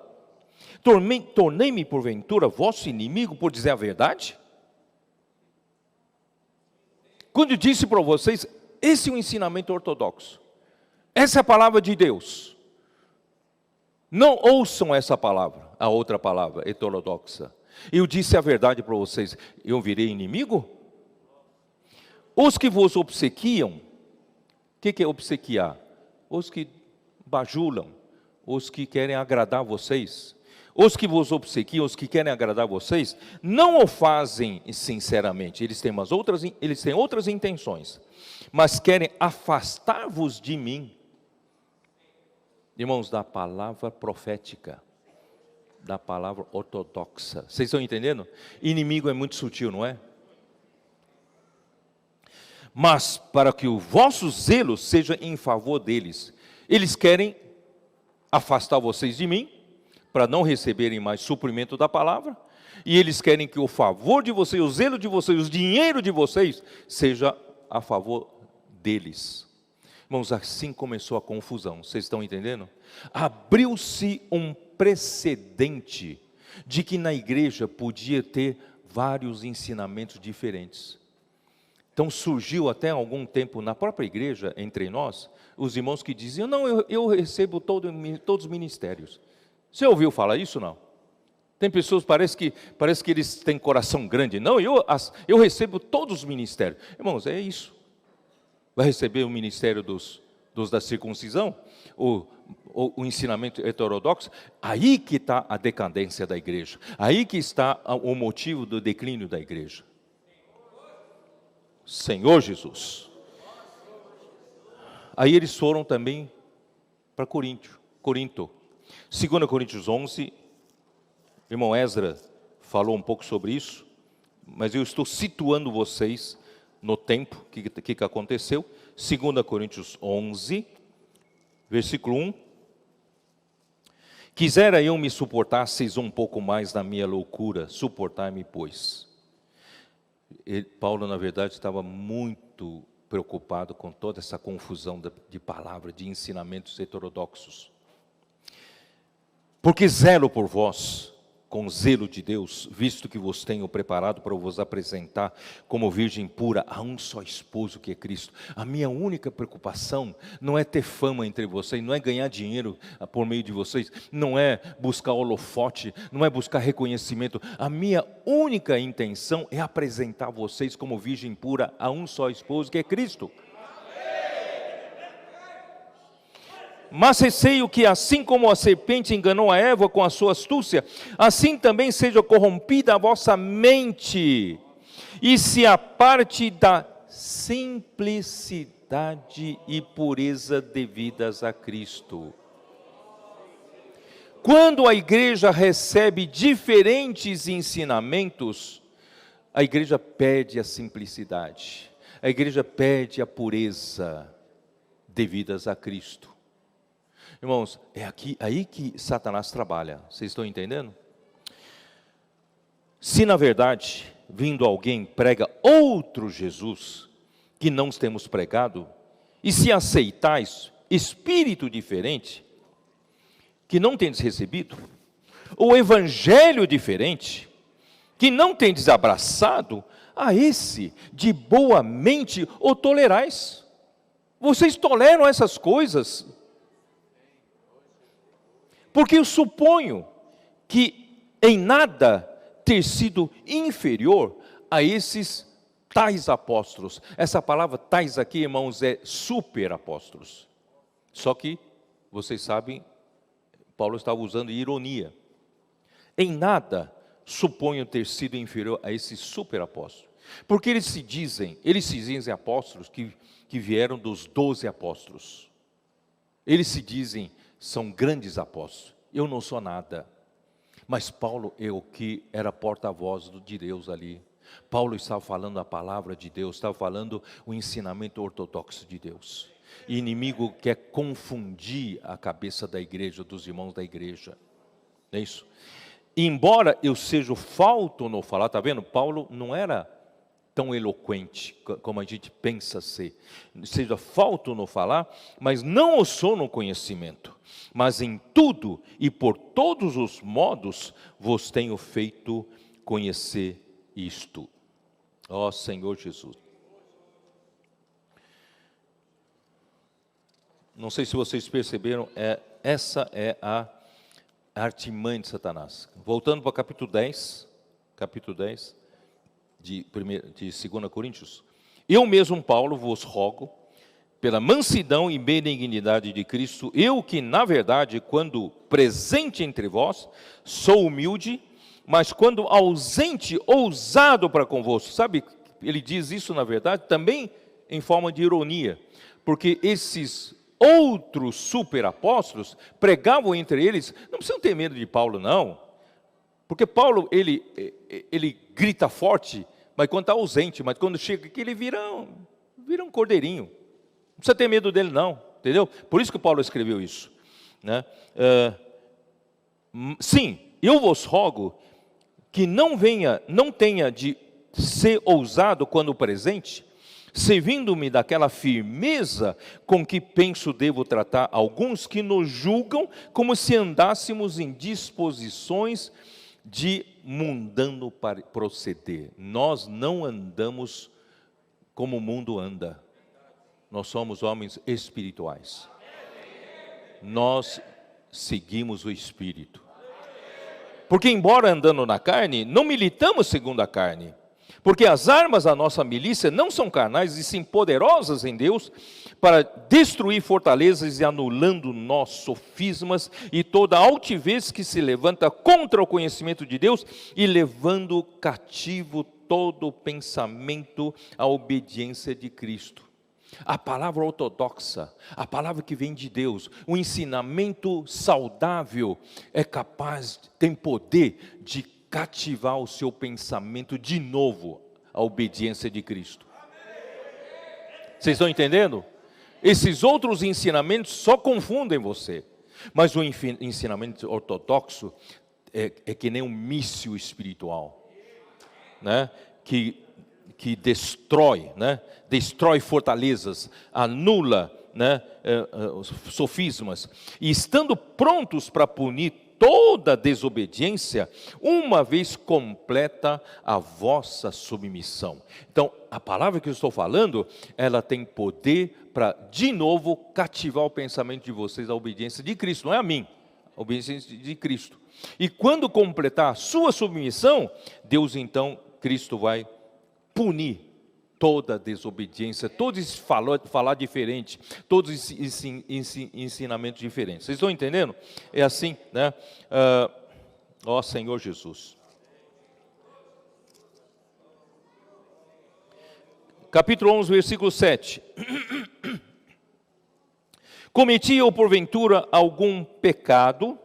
Tornei-me, porventura, vosso inimigo por dizer a verdade? Quando eu disse para vocês, esse é o ensinamento ortodoxo. Essa é a palavra de Deus. Não ouçam essa palavra, a outra palavra, heterodoxa. Eu disse a verdade para vocês, eu virei inimigo? Os que vos obsequiam, o que é obsequiar? Os que bajulam, os que querem agradar vocês. Os que vos obsequiam, os que querem agradar vocês, não o fazem sinceramente, eles têm outras intenções, mas querem afastar-vos de mim. Irmãos, da palavra profética, da palavra ortodoxa. Vocês estão entendendo? Inimigo é muito sutil, não é? Mas para que o vosso zelo seja em favor deles, eles querem afastar vocês de mim, para não receberem mais suprimento da palavra, e eles querem que o favor de vocês, o zelo de vocês, o dinheiro de vocês, seja a favor deles. Irmãos, assim começou a confusão, vocês estão entendendo? Abriu-se um precedente de que na igreja podia ter vários ensinamentos diferentes. Então surgiu até algum tempo na própria igreja, entre nós, os irmãos que diziam, não, eu recebo todos os ministérios. Você ouviu falar isso, não? Tem pessoas, parece que eles têm coração grande. Não, eu recebo todos os ministérios. Irmãos, é isso. Vai receber o ministério dos da circuncisão, o ensinamento heterodoxo. Aí que está a decadência da igreja. Aí que está o motivo do declínio da igreja. Senhor Jesus. Aí eles foram também para Corinto. 2 Coríntios 11, irmão Ezra falou um pouco sobre isso, mas eu estou situando vocês no tempo, o que aconteceu. 2 Coríntios 11, versículo 1. Quisera eu me suportasseis um pouco mais na minha loucura, suportai-me, pois. Paulo, na verdade, estava muito preocupado com toda essa confusão de palavras, de ensinamentos heterodoxos. Porque zelo por vós, com zelo de Deus, visto que vos tenho preparado para vos apresentar como virgem pura a um só esposo, que é Cristo. A minha única preocupação não é ter fama entre vocês, não é ganhar dinheiro por meio de vocês, não é buscar holofote, não é buscar reconhecimento. A minha única intenção é apresentar vocês como virgem pura a um só esposo, que é Cristo. Mas receio que, assim como a serpente enganou a Eva com a sua astúcia, assim também seja corrompida a vossa mente, e se aparte da simplicidade e pureza devidas a Cristo. Quando a igreja recebe diferentes ensinamentos, a igreja perde a simplicidade, a igreja perde a pureza devidas a Cristo. Irmãos, é aí que Satanás trabalha, vocês estão entendendo? Se na verdade, vindo alguém prega outro Jesus, que não temos pregado, e se aceitais espírito diferente, que não tendes recebido, ou evangelho diferente, que não tendes abraçado, a esse de boa mente o tolerais. Vocês toleram essas coisas, porque eu suponho que em nada ter sido inferior a esses tais apóstolos. Essa palavra tais aqui, irmãos, é super apóstolos. Só que, vocês sabem, Paulo estava usando ironia. Em nada suponho ter sido inferior a esses super apóstolos. Porque eles se dizem apóstolos que vieram dos 12 apóstolos. Eles se dizem são grandes apóstolos. Eu não sou nada. Mas Paulo é o que era porta-voz de Deus ali. Paulo estava falando a palavra de Deus, estava falando o ensinamento ortodoxo de Deus. E o inimigo quer confundir a cabeça da igreja, dos irmãos da igreja. É isso. E embora eu seja falto no falar, está vendo? Paulo não era tão eloquente como a gente pensa ser. Seja falto no falar, mas não o sou no conhecimento. Mas em tudo e por todos os modos vos tenho feito conhecer isto. Ó Senhor Jesus. Não sei se vocês perceberam, essa é a artimanha de Satanás. Voltando para o capítulo 10 de 2 Coríntios. Eu mesmo, Paulo, vos rogo, pela mansidão e benignidade de Cristo, eu que, na verdade, quando presente entre vós, sou humilde, mas quando ausente, ousado para convosco. Sabe, ele diz isso, na verdade, também em forma de ironia, porque esses outros superapóstolos pregavam entre eles, não precisam ter medo de Paulo, não, porque Paulo, ele grita forte, mas quando está ausente, mas quando chega aqui, ele vira um cordeirinho. Não precisa ter medo dele, não, entendeu? Por isso que Paulo escreveu isso, né? Sim, eu vos rogo que não tenha de ser ousado quando presente, servindo-me daquela firmeza com que penso devo tratar alguns que nos julgam como se andássemos em disposições de mundano proceder. Nós não andamos como o mundo anda. Nós somos homens espirituais. Nós seguimos o Espírito. Porque embora andando na carne, não militamos segundo a carne. Porque as armas da nossa milícia não são carnais, e sim poderosas em Deus, para destruir fortalezas e anulando nós sofismas e toda altivez que se levanta contra o conhecimento de Deus, e levando cativo todo pensamento à obediência de Cristo. A palavra ortodoxa, a palavra que vem de Deus, o ensinamento saudável é capaz, tem poder de cativar o seu pensamento de novo à obediência de Cristo. Vocês estão entendendo? Esses outros ensinamentos só confundem você, mas o ensinamento ortodoxo é que nem um míssil espiritual, né? Que destrói, né? Destrói fortalezas, anula, né? Os sofismas, e estando prontos para punir toda desobediência, uma vez completa a vossa submissão. Então, a palavra que eu estou falando, ela tem poder para, de novo, cativar o pensamento de vocês à obediência de Cristo, não é a mim, a obediência de Cristo. E quando completar a sua submissão, Deus então, Cristo vai punir toda desobediência, todos esse falar diferente, todos esses ensinamentos diferentes. Vocês estão entendendo? É assim, né? Ó Senhor Jesus. Capítulo 11, versículo 7. Cometi eu porventura algum pecado,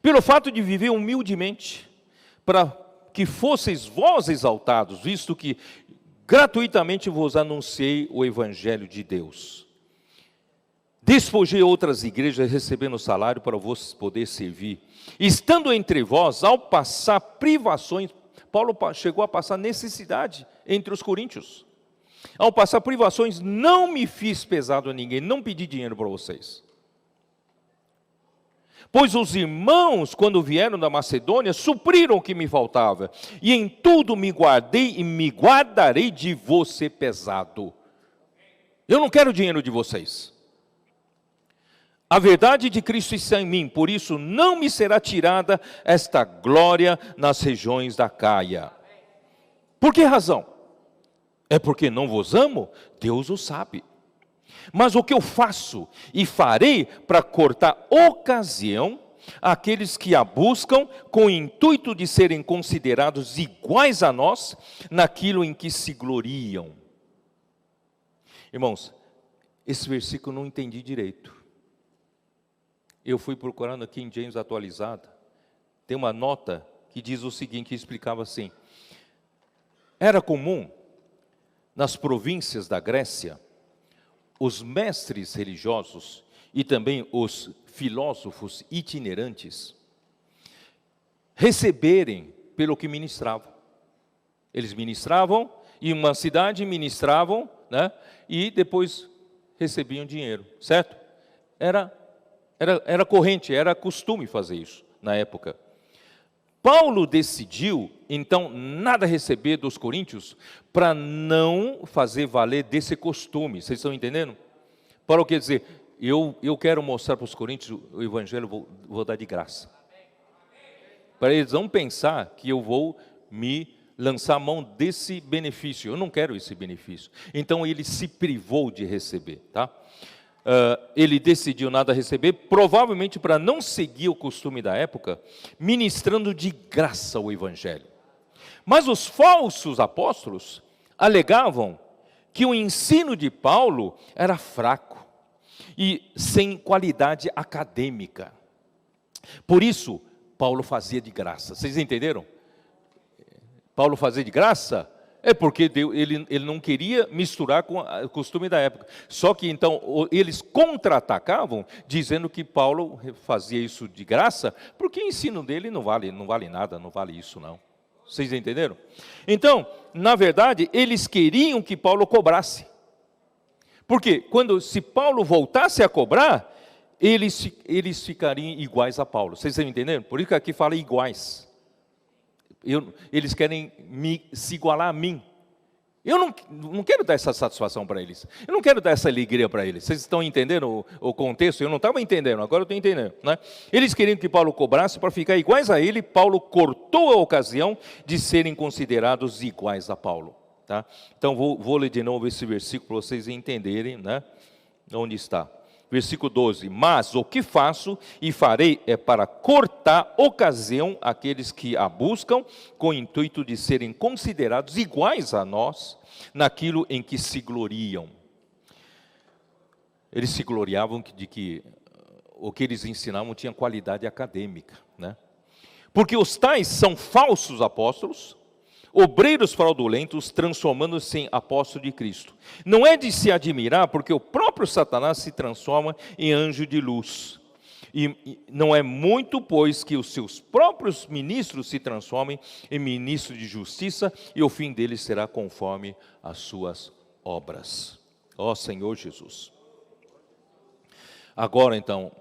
pelo fato de viver humildemente, para que fosseis vós exaltados, visto que gratuitamente vos anunciei o Evangelho de Deus. Despojei outras igrejas, recebendo salário para vos poder servir. Estando entre vós, ao passar privações, Paulo chegou a passar necessidade entre os coríntios. Ao passar privações, não me fiz pesado a ninguém, não pedi dinheiro para vocês. Pois os irmãos, quando vieram da Macedônia, supriram o que me faltava, e em tudo me guardei e me guardarei de vos ser pesado. Eu não quero dinheiro de vocês. A verdade de Cristo está em mim, por isso não me será tirada esta glória nas regiões da Caia. Por que razão? É porque não vos amo? Deus o sabe. Mas o que eu faço e farei para cortar ocasião àqueles que a buscam com o intuito de serem considerados iguais a nós naquilo em que se gloriam. Irmãos, esse versículo eu não entendi direito. Eu fui procurando aqui em James atualizada. Tem uma nota que diz o seguinte, que explicava assim: era comum nas províncias da Grécia os mestres religiosos e também os filósofos itinerantes receberem pelo que ministravam. Eles ministravam em uma cidade, ministravam, né, e depois recebiam dinheiro, certo? Era corrente, era costume fazer isso na época. Paulo decidiu, então, nada receber dos coríntios, para não fazer valer desse costume. Vocês estão entendendo? Paulo quer dizer, eu quero mostrar para os coríntios o evangelho, vou dar de graça. Para eles não pensar que eu vou me lançar a mão desse benefício. Eu não quero esse benefício. Então, ele se privou de receber, tá? Ele decidiu nada receber, provavelmente para não seguir o costume da época, ministrando de graça o Evangelho. Mas os falsos apóstolos alegavam que o ensino de Paulo era fraco e sem qualidade acadêmica. Por isso, Paulo fazia de graça. Vocês entenderam? Paulo fazia de graça é porque ele não queria misturar com o costume da época. Só que então eles contra-atacavam, dizendo que Paulo fazia isso de graça, porque o ensino dele não vale nada, não vale isso não. Vocês entenderam? Então, na verdade, eles queriam que Paulo cobrasse. Porque se Paulo voltasse a cobrar, eles ficariam iguais a Paulo. Vocês estão entendendo? Por isso que aqui fala iguais. Eles querem se igualar a mim. Eu não quero dar essa satisfação para eles. Eu não quero dar essa alegria para eles. Vocês estão entendendo o contexto? Eu não estava entendendo, agora eu estou entendendo, né? Eles queriam que Paulo cobrasse para ficar iguais a ele. Paulo cortou a ocasião de serem considerados iguais a Paulo. Tá? Então vou ler de novo esse versículo para vocês entenderem, né, onde está. Versículo 12: mas o que faço e farei é para cortar ocasião àqueles que a buscam, com o intuito de serem considerados iguais a nós, naquilo em que se gloriam. Eles se gloriavam de que o que eles ensinavam tinha qualidade acadêmica, né? Porque os tais são falsos apóstolos, obreiros fraudulentos, transformando-se em apóstolos de Cristo. Não é de se admirar, porque o próprio Satanás se transforma em anjo de luz. E não é muito, pois, que os seus próprios ministros se transformem em ministros de justiça, e o fim deles será conforme as suas obras. Ó Senhor Jesus. Agora, então,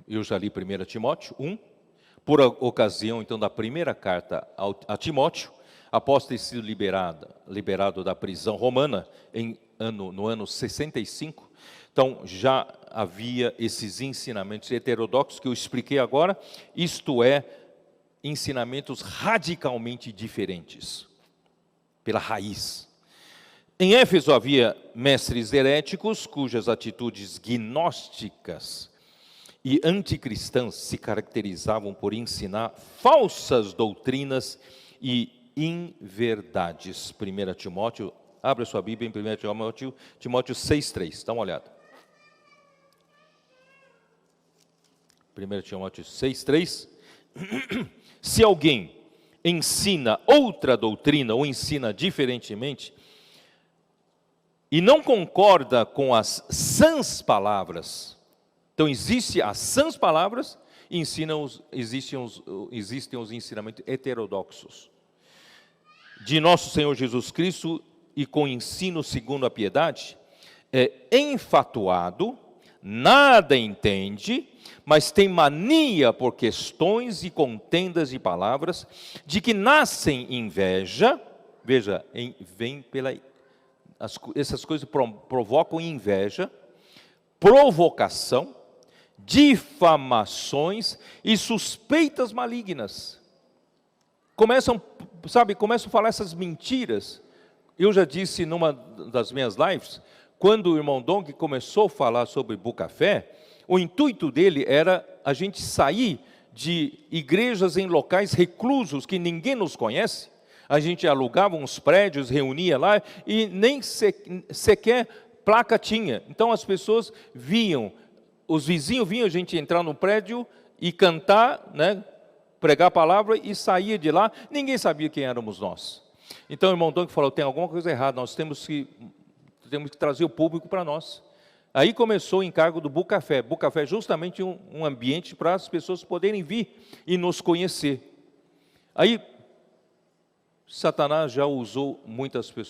eu já li 1 Timóteo 1, por ocasião, então, da primeira carta a Timóteo, após ter sido liberado da prisão romana no ano 65, então já havia esses ensinamentos heterodoxos que eu expliquei agora, isto é, ensinamentos radicalmente diferentes, pela raiz. Em Éfeso havia mestres heréticos, cujas atitudes gnósticas e anticristãs se caracterizavam por ensinar falsas doutrinas e inverdades. 1 Timóteo, abre a sua Bíblia em 1 Timóteo 6,3, dá uma olhada. 1 Timóteo 6,3. Se alguém ensina outra doutrina ou ensina diferentemente, e não concorda com as sãs palavras, então existem as sãs palavras e existem os ensinamentos heterodoxos de nosso Senhor Jesus Cristo e com ensino segundo a piedade, é enfatuado, nada entende, mas tem mania por questões e contendas de palavras, de que nascem inveja, veja, vem pela... essas coisas provocam inveja, provocação, difamações e suspeitas malignas. Começam a falar essas mentiras. Eu já disse numa das minhas lives, quando o irmão Dong começou a falar sobre Bucafé, o intuito dele era a gente sair de igrejas em locais reclusos que ninguém nos conhece. A gente alugava uns prédios, reunia lá e nem sequer placa tinha. Então as pessoas viam, os vizinhos viam a gente entrar no prédio e cantar, né, pregar a palavra e saía de lá, ninguém sabia quem éramos nós. Então o irmão Dong falou, tem alguma coisa errada, nós temos que trazer o público para nós. Aí começou o encargo do Bucafé. Bucafé é justamente um ambiente para as pessoas poderem vir e nos conhecer. Aí Satanás já usou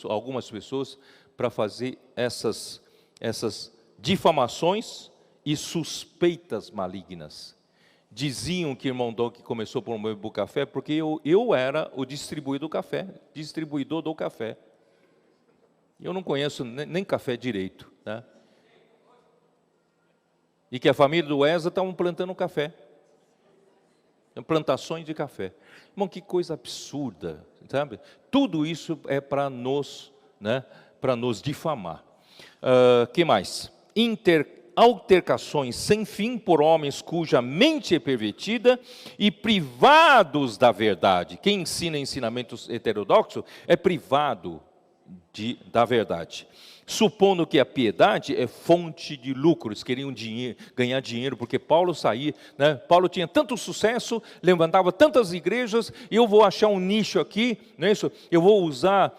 algumas pessoas para fazer essas difamações e suspeitas malignas. Diziam que o irmão Dong começou por um Bucafé porque eu era o distribuidor do café. Eu não conheço nem café direito, né? E que a família do Eza estavam plantando café. Plantações de café. Irmão, que coisa absurda, sabe? Tudo isso é para nos difamar. Que mais? Altercações sem fim por homens cuja mente é pervertida e privados da verdade. Quem ensina ensinamentos heterodoxos é privado da verdade. Supondo que a piedade é fonte de lucro, eles queriam ganhar dinheiro, porque Paulo saía, né? Paulo tinha tanto sucesso, levantava tantas igrejas, e eu vou achar um nicho aqui, não é isso? Eu vou usar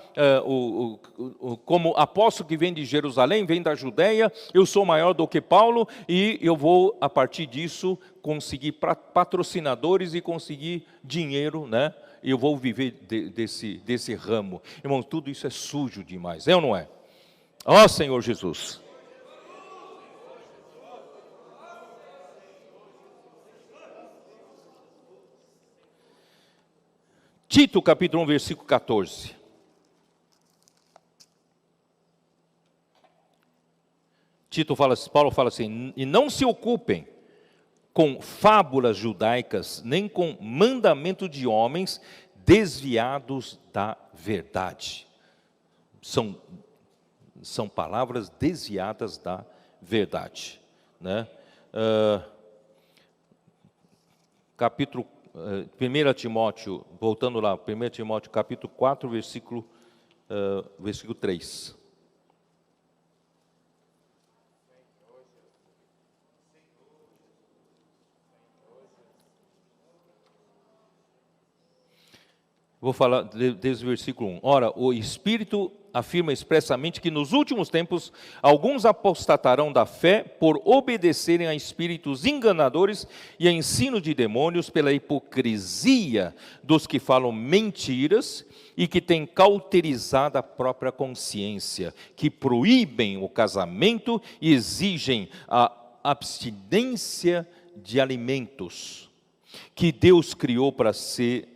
como apóstolo que vem de Jerusalém, vem da Judéia, eu sou maior do que Paulo, e eu vou, a partir disso, conseguir patrocinadores e conseguir dinheiro, né? E eu vou viver desse ramo. Irmão, tudo isso é sujo demais, é ou não é? Ó Senhor Jesus. Tito capítulo 1, versículo 14. Paulo fala assim, e não se ocupem com fábulas judaicas, nem com mandamento de homens desviados da verdade. São palavras desviadas da verdade. né? Capítulo 1 Timóteo, voltando lá, 1 Timóteo capítulo 4, versículo 3. Vou falar desde o versículo 1. Ora, o Espírito afirma expressamente que nos últimos tempos alguns apostatarão da fé por obedecerem a espíritos enganadores e a ensino de demônios pela hipocrisia dos que falam mentiras e que têm cauterizado a própria consciência, que proíbem o casamento e exigem a abstinência de alimentos que Deus criou para serem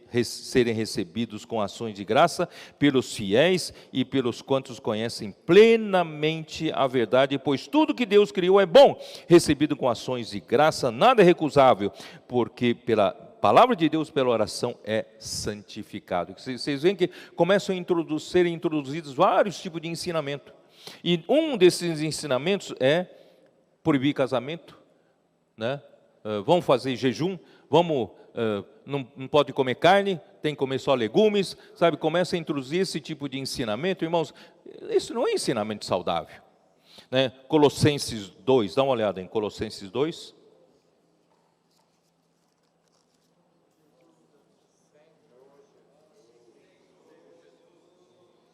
recebidos com ações de graça pelos fiéis e pelos quantos conhecem plenamente a verdade, pois tudo que Deus criou é bom, recebido com ações de graça, nada é recusável, porque pela palavra de Deus, pela oração, é santificado. Vocês veem que começam a serem introduzidos vários tipos de ensinamento, e um desses ensinamentos é proibir casamento, né? Vamos fazer jejum, não pode comer carne, tem que comer só legumes, sabe? Começa a introduzir esse tipo de ensinamento, irmãos. Isso não é ensinamento saudável, né? Colossenses 2, dá uma olhada em Colossenses 2.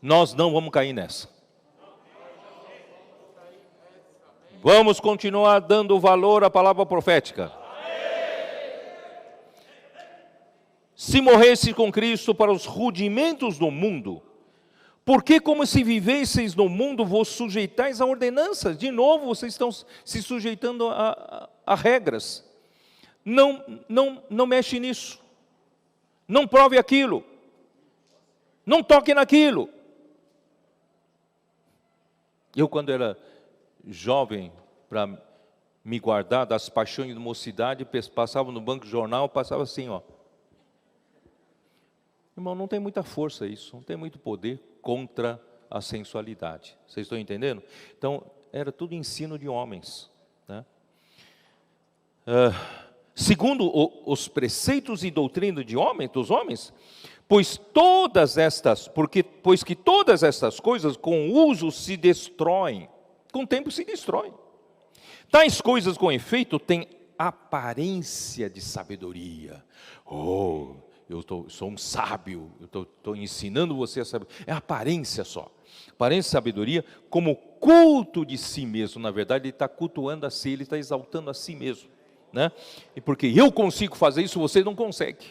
Nós não vamos cair nessa. Vamos continuar dando valor à palavra profética. Se morresse com Cristo para os rudimentos do mundo, porque como se vivesseis no mundo, vos sujeitais a ordenanças? De novo, vocês estão se sujeitando a regras. Não mexe nisso. Não prove aquilo. Não toque naquilo. Eu, quando era jovem, para me guardar das paixões de mocidade, passava no banco de jornal, passava assim, ó. Irmão, não tem muita força isso, não tem muito poder contra a sensualidade. Vocês estão entendendo? Então, era tudo ensino de homens, né? Segundo os preceitos e doutrina dos homens, pois que todas estas coisas com uso se destroem, com o tempo se destroem. Tais coisas com efeito têm aparência de sabedoria. Eu sou um sábio, eu estou ensinando você a saber. É aparência só. Aparência e sabedoria como culto de si mesmo. Na verdade, ele está cultuando a si, ele está exaltando a si mesmo, né? E porque eu consigo fazer isso, você não consegue.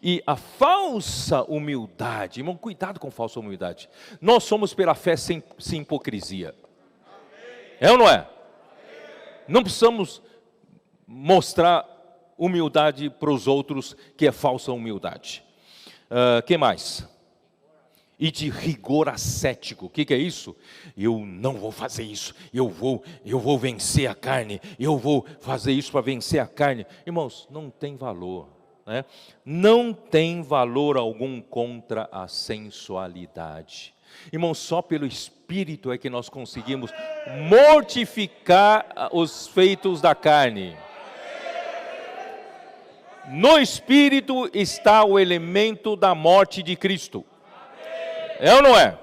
E a falsa humildade, irmão, cuidado com falsa humildade. Nós somos pela fé sem hipocrisia. É ou não é? Não precisamos mostrar humildade para os outros, que é falsa humildade. Que mais? E de rigor ascético. O que é isso? Eu não vou fazer isso, eu vou vencer a carne, eu vou fazer isso para vencer a carne. Irmãos, não tem valor, né? Não tem valor algum contra a sensualidade. Irmãos, só pelo Espírito é que nós conseguimos mortificar os feitos da carne. No Espírito está o elemento da morte de Cristo. É ou não é?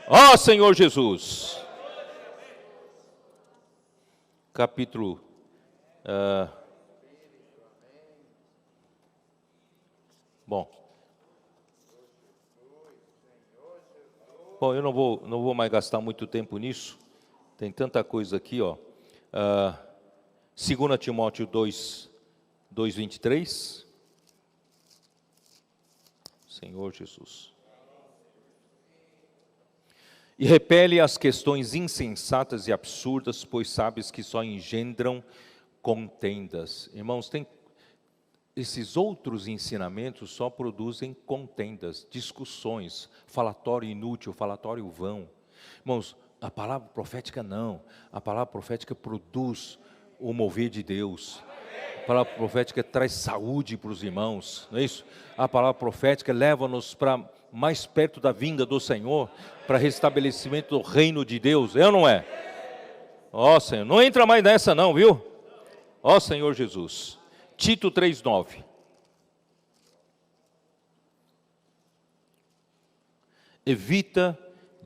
Ó Senhor Jesus. Capítulo... Bom, eu não vou mais gastar muito tempo nisso. Tem tanta coisa aqui, ó. 2 Timóteo 2:23. Senhor Jesus. E repele as questões insensatas e absurdas, pois sabes que só engendram contendas. Irmãos, esses outros ensinamentos só produzem contendas, discussões, falatório inútil, falatório vão. Irmãos, a palavra profética não. A palavra profética produz o mover de Deus. A palavra profética traz saúde para os irmãos, não é isso? A palavra profética leva-nos para mais perto da vinda do Senhor, para restabelecimento do reino de Deus, é ou não é? Ó Senhor, não entra mais nessa não, viu? Ó Senhor Jesus. Tito 3,9. Evita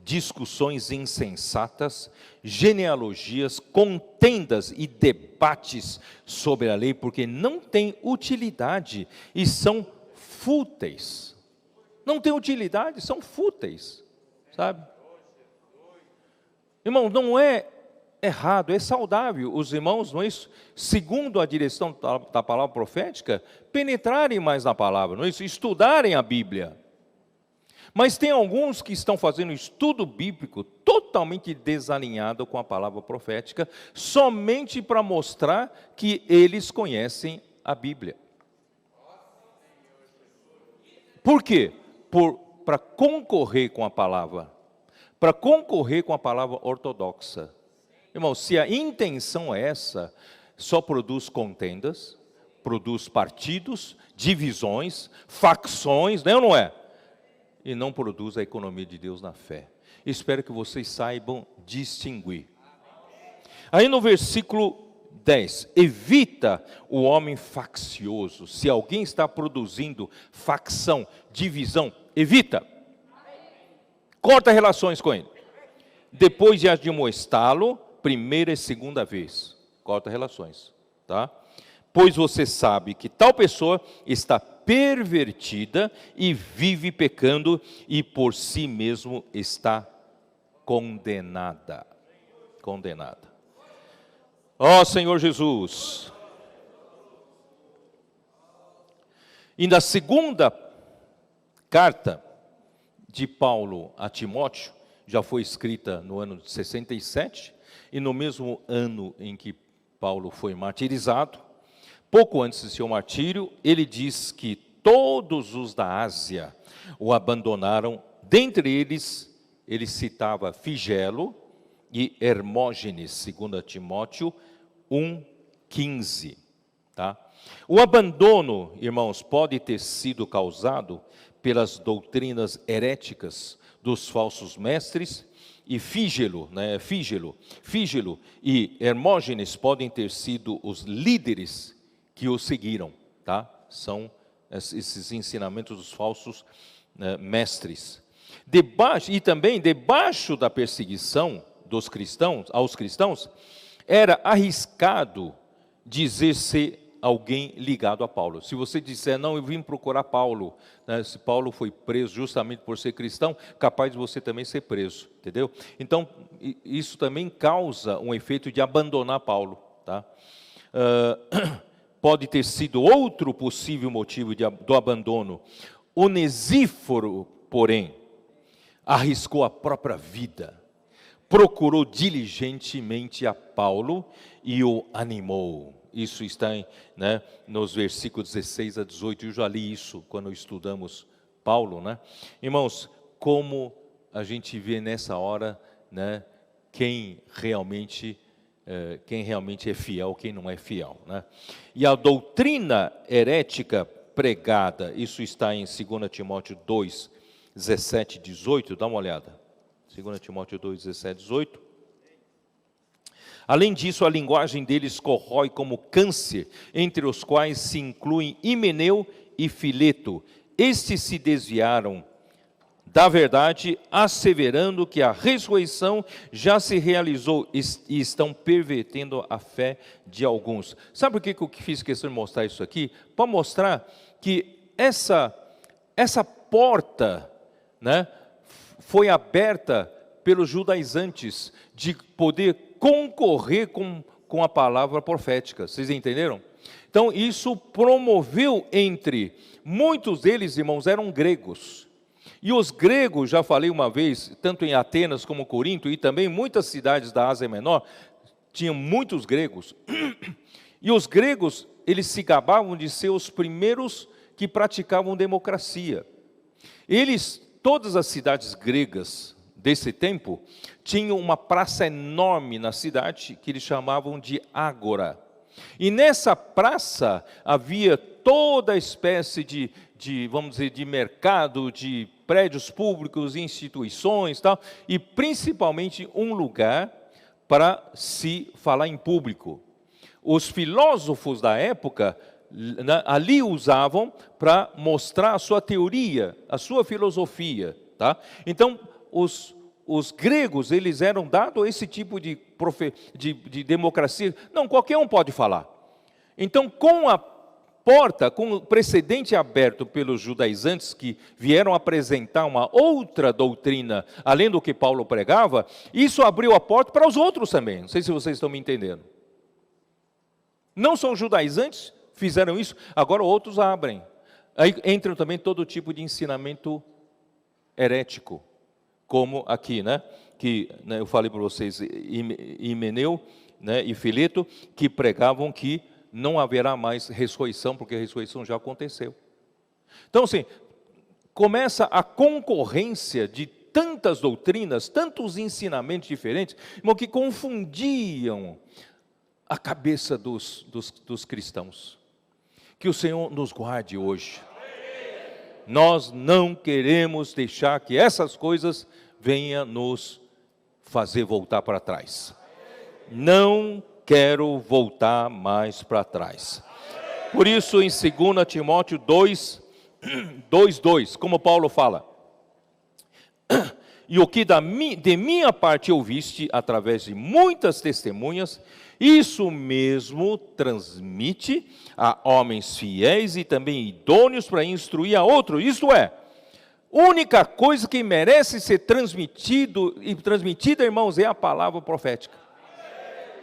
discussões insensatas, genealogias, contendas e debates sobre a lei, porque não têm utilidade e são fúteis. Não têm utilidade, são fúteis, sabe? Irmão, não é errado, é saudável os irmãos, não é isso? Segundo a direção da palavra profética, penetrarem mais na palavra, não é isso? Estudarem a Bíblia. Mas tem alguns que estão fazendo estudo bíblico totalmente desalinhado com a palavra profética, somente para mostrar que eles conhecem a Bíblia. Por quê? Para concorrer com a palavra, para concorrer com a palavra ortodoxa. Irmão, se a intenção é essa, só produz contendas, produz partidos, divisões, facções, não é ou não é? E não produz a economia de Deus na fé. Espero que vocês saibam distinguir. Aí no versículo 10, evita o homem faccioso. Se alguém está produzindo facção, divisão, evita. Corta relações com ele. Depois de admoestá-lo, primeira e segunda vez. Corta relações, tá? Pois você sabe que tal pessoa está pervertida e vive pecando e por si mesmo está condenada. Condenada. Ó Senhor Jesus. E na segunda carta de Paulo a Timóteo, já foi escrita no ano de 67, e no mesmo ano em que Paulo foi martirizado, pouco antes de seu martírio, ele diz que todos os da Ásia o abandonaram. Dentre eles, ele citava Figelo e Hermógenes, 2 Timóteo 1,15. Tá? O abandono, irmãos, pode ter sido causado pelas doutrinas heréticas dos falsos mestres, e Fígelo e Hermógenes podem ter sido os líderes que o seguiram, tá? São esses ensinamentos dos falsos mestres. E também debaixo da perseguição dos cristãos, aos cristãos, era arriscado dizer-se alguém ligado a Paulo. Se você disser, não, eu vim procurar Paulo, né? Se Paulo foi preso justamente por ser cristão, capaz de você também ser preso, entendeu? Então, isso também causa um efeito de abandonar Paulo, tá? Pode ter sido outro possível motivo do abandono. Onesíforo, porém, arriscou a própria vida, procurou diligentemente a Paulo e o animou. Isso está nos versículos 16 a 18, eu já li isso quando estudamos Paulo, né? Irmãos, como a gente vê nessa hora, né, quem realmente é fiel, quem não é fiel, né? E a doutrina herética pregada, isso está em 2 Timóteo 2, 17 e 18, dá uma olhada. 2 Timóteo 2, 17 e 18. Além disso, a linguagem deles corrói como câncer, entre os quais se incluem Himeneu e Fileto. Estes se desviaram da verdade, asseverando que a ressurreição já se realizou e estão pervertendo a fé de alguns. Sabe por que eu fiz questão de mostrar isso aqui? Para mostrar que essa porta, né, foi aberta pelos judaizantes de poder concorrer com a palavra profética. Vocês entenderam? Então, isso promoveu entre muitos deles, irmãos, eram gregos. E os gregos, já falei uma vez, tanto em Atenas como Corinto, e também em muitas cidades da Ásia Menor, tinham muitos gregos. E os gregos, eles se gabavam de ser os primeiros que praticavam democracia. Todas as cidades gregas desse tempo, tinham uma praça enorme na cidade, que eles chamavam de ágora. E nessa praça havia toda espécie de vamos dizer, de mercado, de prédios públicos, instituições, tal, e principalmente um lugar para se falar em público. Os filósofos da época ali usavam para mostrar a sua teoria, a sua filosofia, tá? Então, os gregos, eles eram dados esse tipo de democracia. Não, qualquer um pode falar. Então, com a porta, com o precedente aberto pelos judaizantes que vieram apresentar uma outra doutrina, além do que Paulo pregava, isso abriu a porta para os outros também. Não sei se vocês estão me entendendo. Não só os judaizantes fizeram isso, agora outros abrem. Aí entram também todo tipo de ensinamento herético, como aqui, né? Que eu falei para vocês, Himeneu, né, e Fileto, que pregavam que não haverá mais ressurreição, porque a ressurreição já aconteceu. Então, assim, começa a concorrência de tantas doutrinas, tantos ensinamentos diferentes, irmão, que confundiam a cabeça dos cristãos. Que o Senhor nos guarde hoje. Nós não queremos deixar que essas coisas venham nos fazer voltar para trás. Não quero voltar mais para trás. Por isso, em 2 Timóteo 2:2, como Paulo fala, e o que de minha parte ouviste através de muitas testemunhas, isso mesmo transmite a homens fiéis e também idôneos para instruir a outros. Isto é, única coisa que merece ser transmitida, irmãos, é a palavra profética.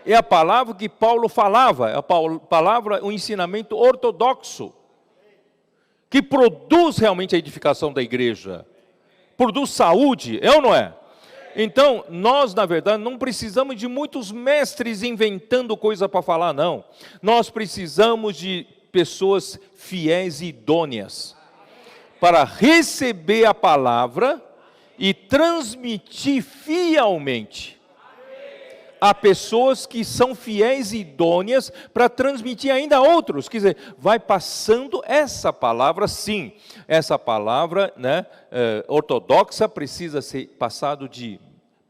É a palavra que Paulo falava, é a palavra, o ensinamento ortodoxo, que produz realmente a edificação da igreja, produz saúde, é ou não é? Então, nós, na verdade, não precisamos de muitos mestres inventando coisa para falar, não. Nós precisamos de pessoas fiéis e idôneas, para receber a palavra e transmitir fielmente. Há pessoas que são fiéis e idôneas para transmitir ainda a outros. Quer dizer, vai passando essa palavra, sim. Essa palavra, né, ortodoxa precisa ser passado de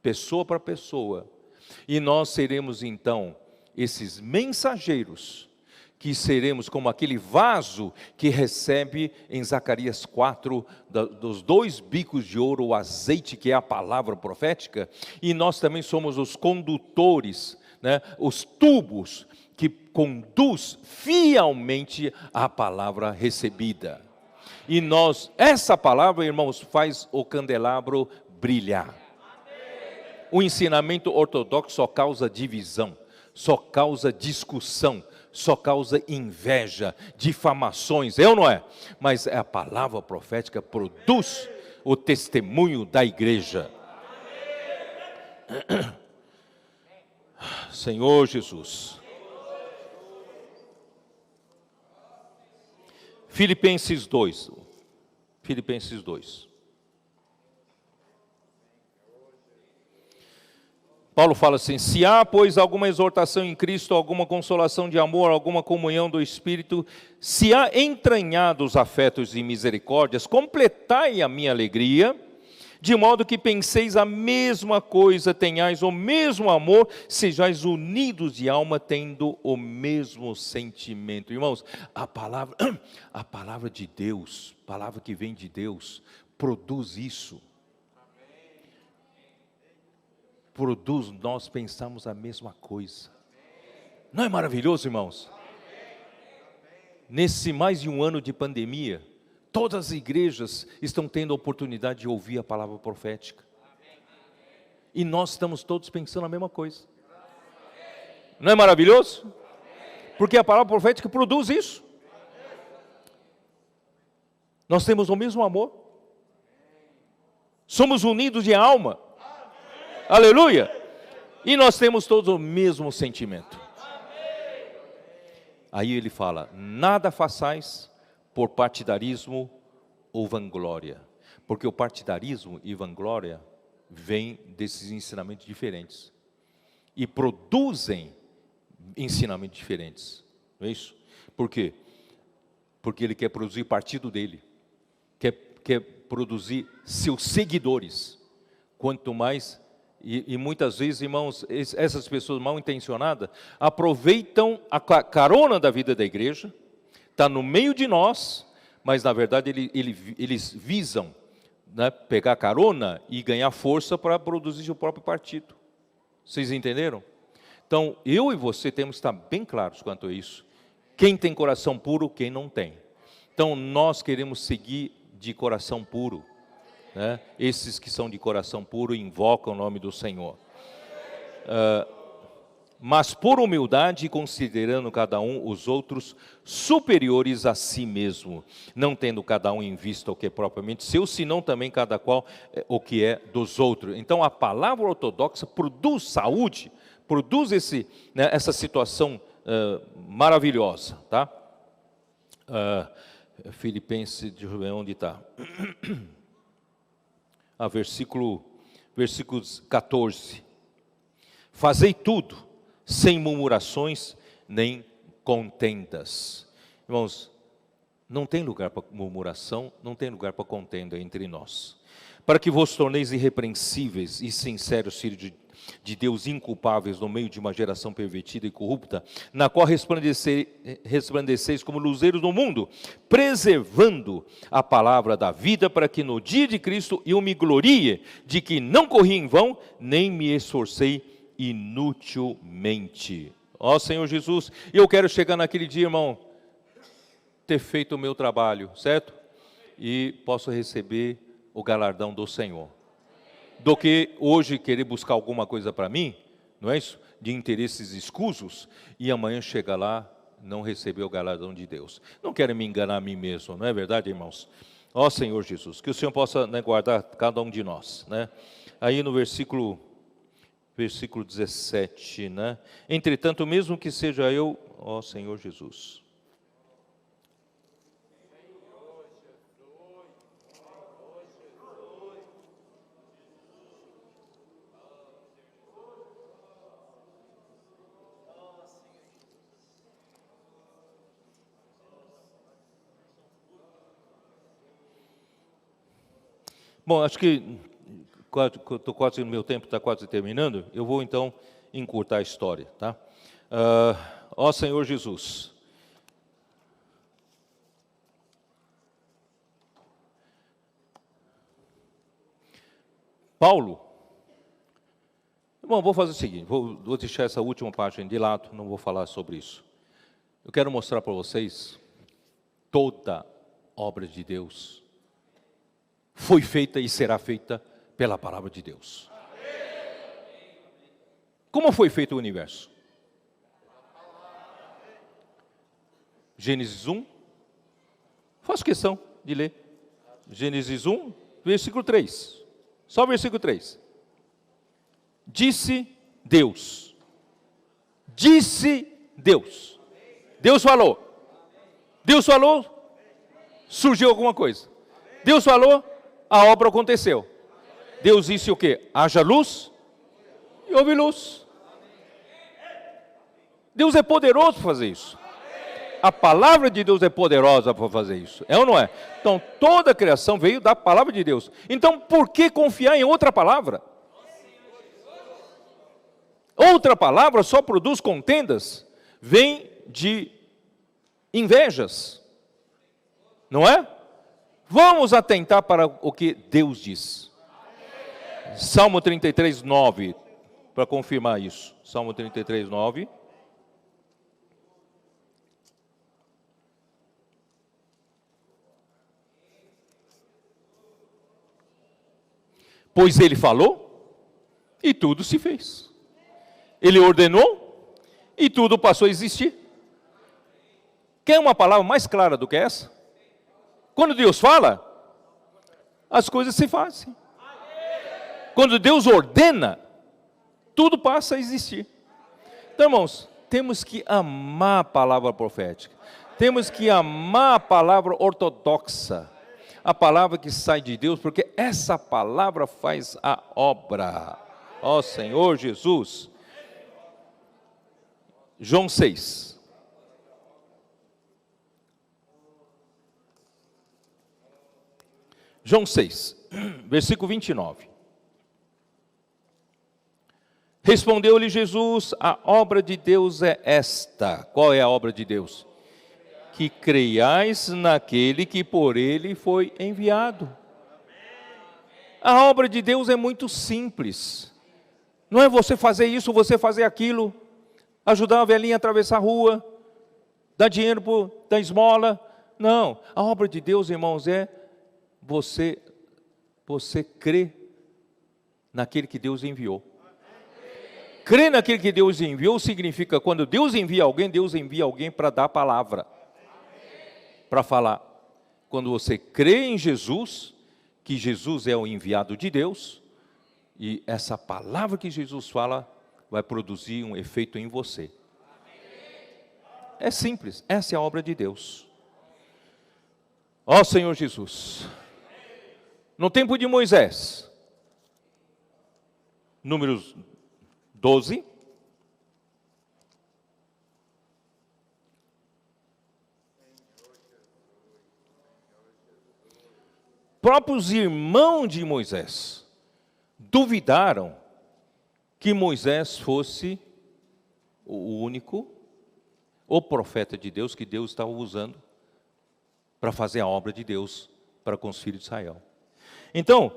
pessoa para pessoa. E nós seremos então esses mensageiros, que seremos como aquele vaso que recebe em Zacarias 4, dos 2 bicos de ouro, o azeite que é a palavra profética, e nós também somos os condutores, né, os tubos que conduz fielmente a palavra recebida. E essa palavra, irmãos, faz o candelabro brilhar. O ensinamento ortodoxo só causa divisão, só causa discussão, só causa inveja, difamações, é ou não é? Mas a palavra profética produz o testemunho da igreja. Senhor Jesus. Filipenses 2. Filipenses 2. Paulo fala assim: se há, pois, alguma exortação em Cristo, alguma consolação de amor, alguma comunhão do Espírito, se há entranhados afetos e misericórdias, completai a minha alegria, de modo que penseis a mesma coisa, tenhais o mesmo amor, sejais unidos de alma, tendo o mesmo sentimento. Irmãos, a palavra de Deus, palavra que vem de Deus, produz isso. Produz, nós pensamos a mesma coisa. Não é maravilhoso, irmãos? Nesse mais de um ano de pandemia, todas as igrejas estão tendo a oportunidade de ouvir a palavra profética. E nós estamos todos pensando a mesma coisa. Não é maravilhoso? Porque a palavra profética produz isso. Nós temos o mesmo amor. Somos unidos de alma. Aleluia! E nós temos todos o mesmo sentimento. Aí ele fala: nada façais por partidarismo ou vanglória. Porque o partidarismo e vanglória vêm desses ensinamentos diferentes. E produzem ensinamentos diferentes. Não é isso? Por quê? Porque ele quer produzir partido dele. Quer produzir seus seguidores. Quanto mais E muitas vezes, irmãos, essas pessoas mal intencionadas aproveitam a carona da vida da igreja, está no meio de nós, mas na verdade eles visam, né, pegar carona e ganhar força para produzir o próprio partido. Vocês entenderam? Então, eu e você temos que estar bem claros quanto a isso. Quem tem coração puro, quem não tem. Então, nós queremos seguir de coração puro, né? Esses que são de coração puro invocam o nome do Senhor. Mas por humildade, considerando cada um os outros superiores a si mesmo, não tendo cada um em vista o que é propriamente seu, senão também cada qual o que é dos outros. Então, a palavra ortodoxa produz saúde, produz essa situação maravilhosa, tá? Filipenses, deixa eu ver onde está. Versículos 14. Fazei tudo sem murmurações nem contendas. Irmãos, não tem lugar para murmuração, não tem lugar para contenda entre nós. Para que vos torneis irrepreensíveis e sinceros filhos de Deus, inculpáveis no meio de uma geração pervertida e corrupta, na qual resplandeceis como luzeiros no mundo, preservando a palavra da vida, para que no dia de Cristo eu me glorie de que não corri em vão, nem me esforcei inutilmente. Ó Senhor Jesus, eu quero chegar naquele dia, irmão, ter feito o meu trabalho, certo? E posso receber o galardão do Senhor. Do que hoje querer buscar alguma coisa para mim, não é isso? De interesses escusos, e amanhã chegar lá, não receber o galardão de Deus. Não quero me enganar a mim mesmo, não é verdade, irmãos? Ó Senhor Jesus, que o Senhor possa, né, guardar cada um de nós, né? Aí no versículo 17, né? Entretanto, mesmo que seja eu, ó Senhor Jesus. Bom, acho que estou quase no meu tempo, está quase terminando. Eu vou então encurtar a história, tá? Ó Senhor Jesus, Paulo, bom, vou fazer o seguinte, vou deixar essa última página de lado, não vou falar sobre isso. Eu quero mostrar para vocês toda obra de Deus foi feita e será feita pela palavra de Deus. Como foi feito o universo? Gênesis 1, faço questão de ler. Gênesis 1, versículo 3. Só o versículo 3. Disse Deus. Disse Deus. Deus falou. Deus falou, surgiu alguma coisa. Deus falou, a obra aconteceu. Deus disse o quê? Haja luz e houve luz. Deus é poderoso para fazer isso. A palavra de Deus é poderosa para fazer isso. É ou não é? Então, toda a criação veio da palavra de Deus. Então, por que confiar em outra palavra? Outra palavra só produz contendas, vem de invejas. Não é? Vamos atentar para o que Deus diz. Salmo 33, 9, para confirmar isso. Salmo 33, 9. Pois ele falou, e tudo se fez. Ele ordenou, e tudo passou a existir. Quer uma palavra mais clara do que essa? Quando Deus fala, as coisas se fazem. Quando Deus ordena, tudo passa a existir. Então, irmãos, temos que amar a palavra profética. Temos que amar a palavra ortodoxa. A palavra que sai de Deus, porque essa palavra faz a obra. Ó Senhor Jesus. João 6. João 6, versículo 29. Respondeu-lhe Jesus: a obra de Deus é esta. Qual é a obra de Deus? Que creiais naquele que por ele foi enviado. A obra de Deus é muito simples. Não é você fazer isso, você fazer aquilo, ajudar a velhinha a atravessar a rua, dar dinheiro, dar esmola. Não, a obra de Deus, irmãos, é você crer naquele que Deus enviou. Crer naquele que Deus enviou significa, quando Deus envia alguém para dar a palavra, para falar. Quando você crê em Jesus, que Jesus é o enviado de Deus, e essa palavra que Jesus fala vai produzir um efeito em você. É simples, essa é a obra de Deus. Ó Senhor Jesus, no tempo de Moisés, Números 12, próprios irmãos de Moisés duvidaram que Moisés fosse o único, o profeta de Deus que Deus estava usando para fazer a obra de Deus para com os filhos de Israel. Então,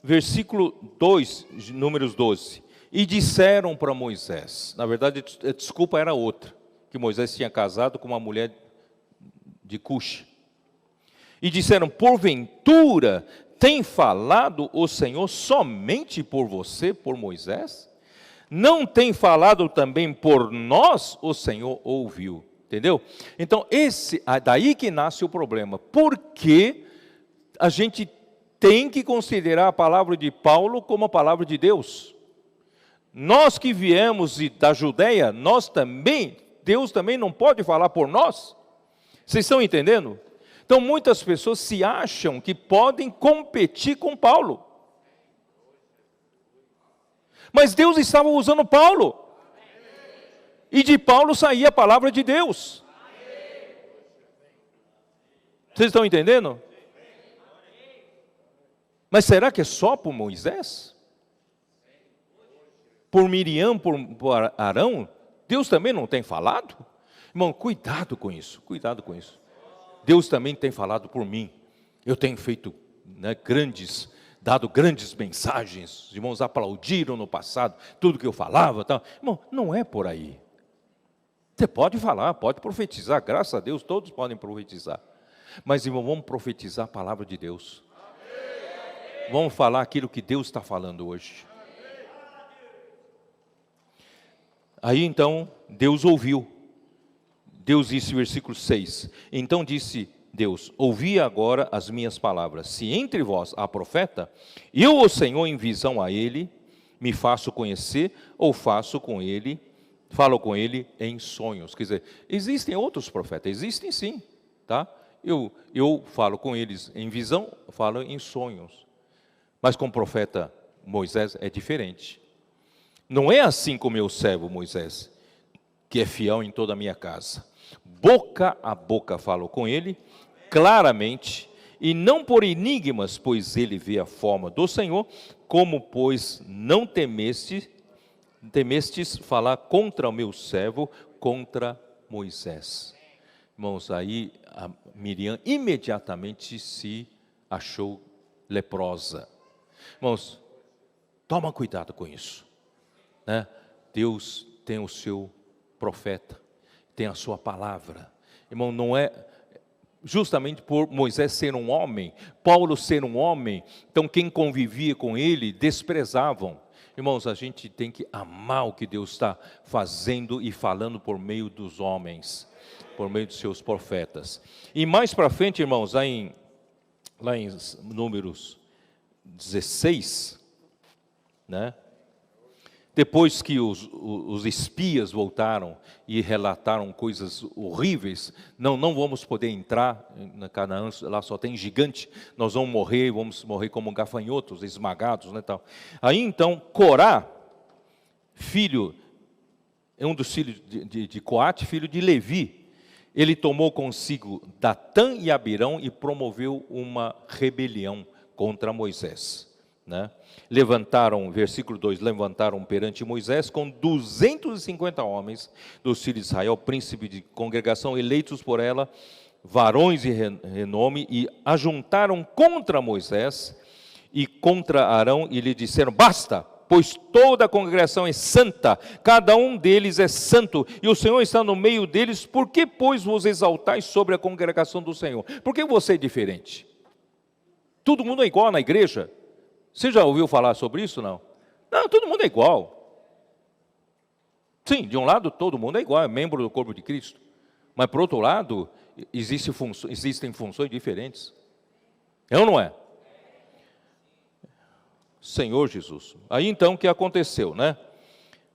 versículo 2, Números 12. E disseram para Moisés, na verdade a desculpa era outra, que Moisés tinha casado com uma mulher de Cuxi. E disseram: porventura tem falado o Senhor somente por você, por Moisés? Não tem falado também por nós? O Senhor ouviu. Entendeu? Então, daí que nasce o problema. Porque a gente tem que considerar a palavra de Paulo como a palavra de Deus. Nós que viemos da Judeia, Deus também não pode falar por nós. Vocês estão entendendo? Então, muitas pessoas se acham que podem competir com Paulo. Mas Deus estava usando Paulo. E de Paulo saía a palavra de Deus. Vocês estão entendendo? Mas será que é só por Moisés? Por Miriam, por Arão? Deus também não tem falado? Irmão, cuidado com isso, cuidado com isso. Deus também tem falado por mim. Eu tenho feito dado grandes mensagens. Os irmãos aplaudiram no passado tudo que eu falava. Tal. Irmão, não é por aí. Você pode falar, pode profetizar. Graças a Deus, todos podem profetizar. Mas, irmão, vamos profetizar a palavra de Deus. Vamos falar aquilo que Deus está falando hoje. Aí, então, Deus ouviu. Deus disse, versículo 6, então disse Deus: ouvi agora as minhas palavras. Se entre vós há profeta, eu, o Senhor, em visão a ele, me faço conhecer, ou falo com ele em sonhos. Quer dizer, existem outros profetas, existem sim, tá? Eu falo com eles em visão, falo em sonhos. Mas com o profeta Moisés é diferente. Não é assim com o meu servo Moisés, que é fiel em toda a minha casa. Boca a boca falo com ele, claramente, e não por enigmas, pois ele vê a forma do Senhor, como, pois, não temestes falar contra o meu servo, contra Moisés. Irmãos, aí a Miriam imediatamente se achou leprosa. Irmãos, toma cuidado com isso. Deus tem o seu profeta, tem a sua palavra. Irmão, não é justamente por Moisés ser um homem, Paulo ser um homem, então quem convivia com ele desprezavam. Irmãos, a gente tem que amar o que Deus está fazendo e falando por meio dos homens, por meio dos seus profetas. E mais para frente, irmãos, lá em Números 16, depois que os espias voltaram e relataram coisas horríveis, não vamos poder entrar na Canaã, lá só tem gigante, nós vamos morrer como gafanhotos, esmagados, tal. Aí então, Corá, um dos filhos de Coate, filho de Levi, ele tomou consigo Datã e Abirão e promoveu uma rebelião contra Moisés. né? Levantaram, versículo 2, levantaram perante Moisés com 250 homens dos filhos de Israel, príncipe de congregação, eleitos por ela, varões de renome, e ajuntaram contra Moisés e contra Arão, e lhe disseram: basta, pois toda a congregação é santa, cada um deles é santo, e o Senhor está no meio deles. Por que, pois, vos exaltais sobre a congregação do Senhor? Por que você é diferente? Todo mundo é igual na igreja? Você já ouviu falar sobre isso, não? Não, todo mundo é igual. Sim, de um lado todo mundo é igual, é membro do corpo de Cristo. Mas por outro lado, existem funções diferentes. É ou não é? Senhor Jesus. Aí então o que aconteceu, né?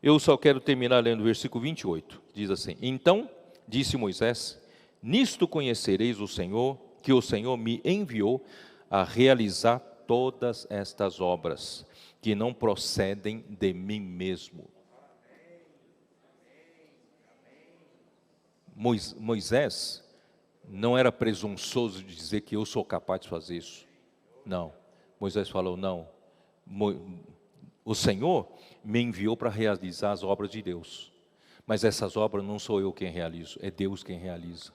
Eu só quero terminar lendo o versículo 28. Diz assim: então disse Moisés: nisto conhecereis o Senhor, que o Senhor me enviou a realizar todas estas obras, que não procedem de mim mesmo. Moisés não era presunçoso de dizer que eu sou capaz de fazer isso. Não. Moisés falou: não, o Senhor me enviou para realizar as obras de Deus. Mas essas obras não sou eu quem realizo, é Deus quem realiza.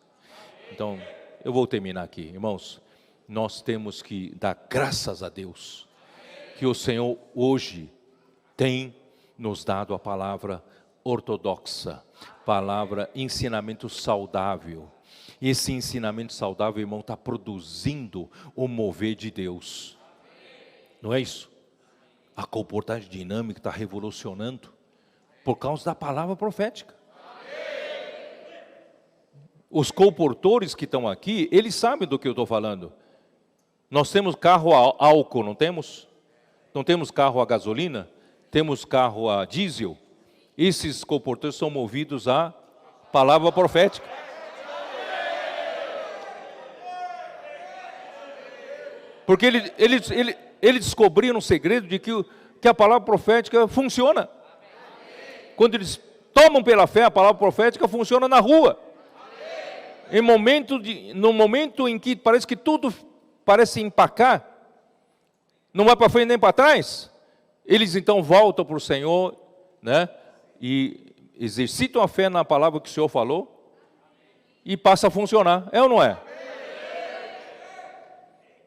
Então, eu vou terminar aqui, irmãos. Nós temos que dar graças a Deus, que o Senhor hoje tem nos dado a palavra ortodoxa, palavra ensinamento saudável. E esse ensinamento saudável, irmão, está produzindo o mover de Deus. Não é isso? A comportagem dinâmica está revolucionando por causa da palavra profética. Os comportores que estão aqui, eles sabem do que eu estou falando. Nós temos carro a álcool, não temos? Não temos carro a gasolina? Temos carro a diesel? Esses comportores são movidos à palavra profética. Porque eles descobriram o segredo de que a palavra profética funciona. Quando eles tomam pela fé, a palavra profética funciona na rua. No momento em que parece que tudo parece empacar, não vai para frente nem para trás, eles então voltam para o Senhor, né? E exercitam a fé na palavra que o Senhor falou, e passa a funcionar. É ou não é?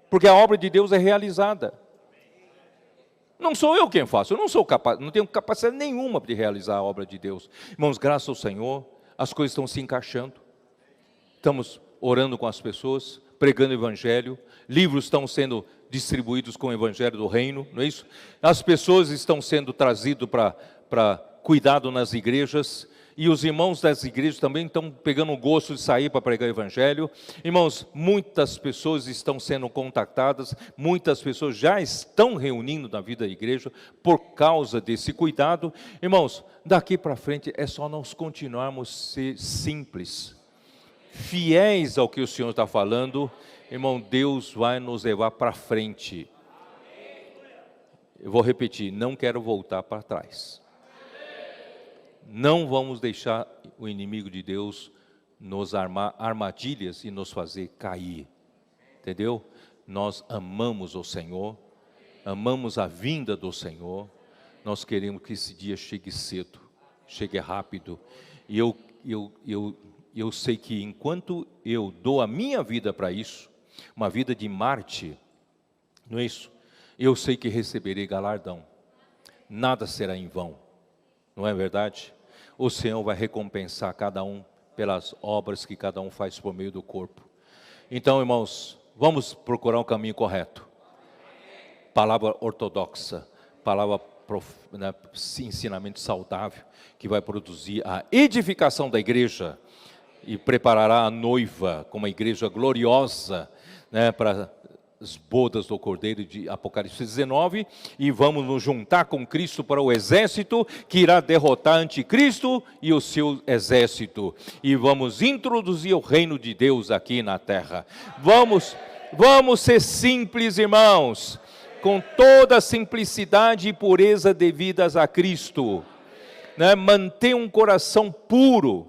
Porque a obra de Deus é realizada. Não sou eu quem faço, eu não sou capaz, não tenho capacidade nenhuma de realizar a obra de Deus. Irmãos, graças ao Senhor, as coisas estão se encaixando. Estamos orando com as pessoas, pregando o Evangelho, livros estão sendo distribuídos com o Evangelho do Reino, não é isso? As pessoas estão sendo trazidas para cuidado nas igrejas, e os irmãos das igrejas também estão pegando o gosto de sair para pregar o Evangelho. Irmãos, muitas pessoas estão sendo contactadas, muitas pessoas já estão reunindo na vida da igreja por causa desse cuidado. Irmãos, daqui para frente é só nós continuarmos a ser simples, fiéis ao que o Senhor está falando. Irmão, Deus vai nos levar para frente. Eu vou repetir, não quero voltar para trás. Não vamos deixar o inimigo de Deus nos armar armadilhas e nos fazer cair. Entendeu? Nós amamos o Senhor, amamos a vinda do Senhor. Nós queremos que esse dia chegue cedo, chegue rápido. E eu sei que enquanto eu dou a minha vida para isso, uma vida de mártir, não é isso? Eu sei que receberei galardão. Nada será em vão. Não é verdade? O Senhor vai recompensar cada um pelas obras que cada um faz por meio do corpo. Então, irmãos, vamos procurar um caminho correto. Palavra ortodoxa, palavra ensinamento saudável, que vai produzir a edificação da igreja e preparará a noiva como uma igreja gloriosa, né, para as bodas do Cordeiro de Apocalipse 19, e vamos nos juntar com Cristo para o exército que irá derrotar Anticristo e o seu exército, e vamos introduzir o reino de Deus aqui na terra. Vamos ser simples, irmãos, com toda a simplicidade e pureza devidas a Cristo, né? Manter um coração puro,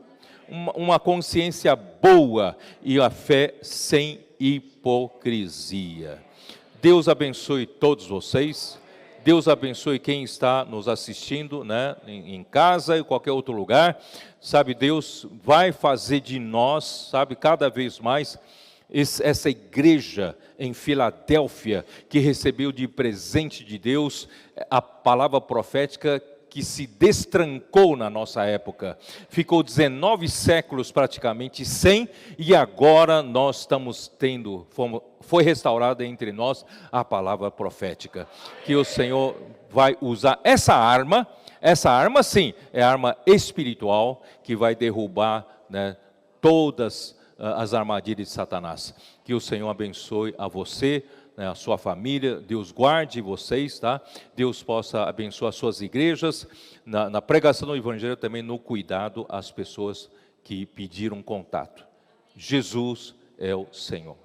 uma consciência boa e a fé sem hipocrisia. Deus abençoe todos vocês. Deus abençoe quem está nos assistindo, né, em casa e qualquer outro lugar. Sabe, Deus vai fazer de nós, sabe, cada vez mais essa igreja em Filadélfia, que recebeu de presente de Deus a palavra profética que se destrancou na nossa época. Ficou 19 séculos praticamente sem, e agora nós estamos tendo, foi restaurada entre nós a palavra profética. Que o Senhor vai usar essa arma sim, é arma espiritual que vai derrubar, né, todas as armadilhas de Satanás. Que o Senhor abençoe a você, né, a sua família, Deus guarde vocês, tá? Deus possa abençoar as suas igrejas, na pregação do Evangelho, também no cuidado às pessoas que pediram contato. Jesus é o Senhor.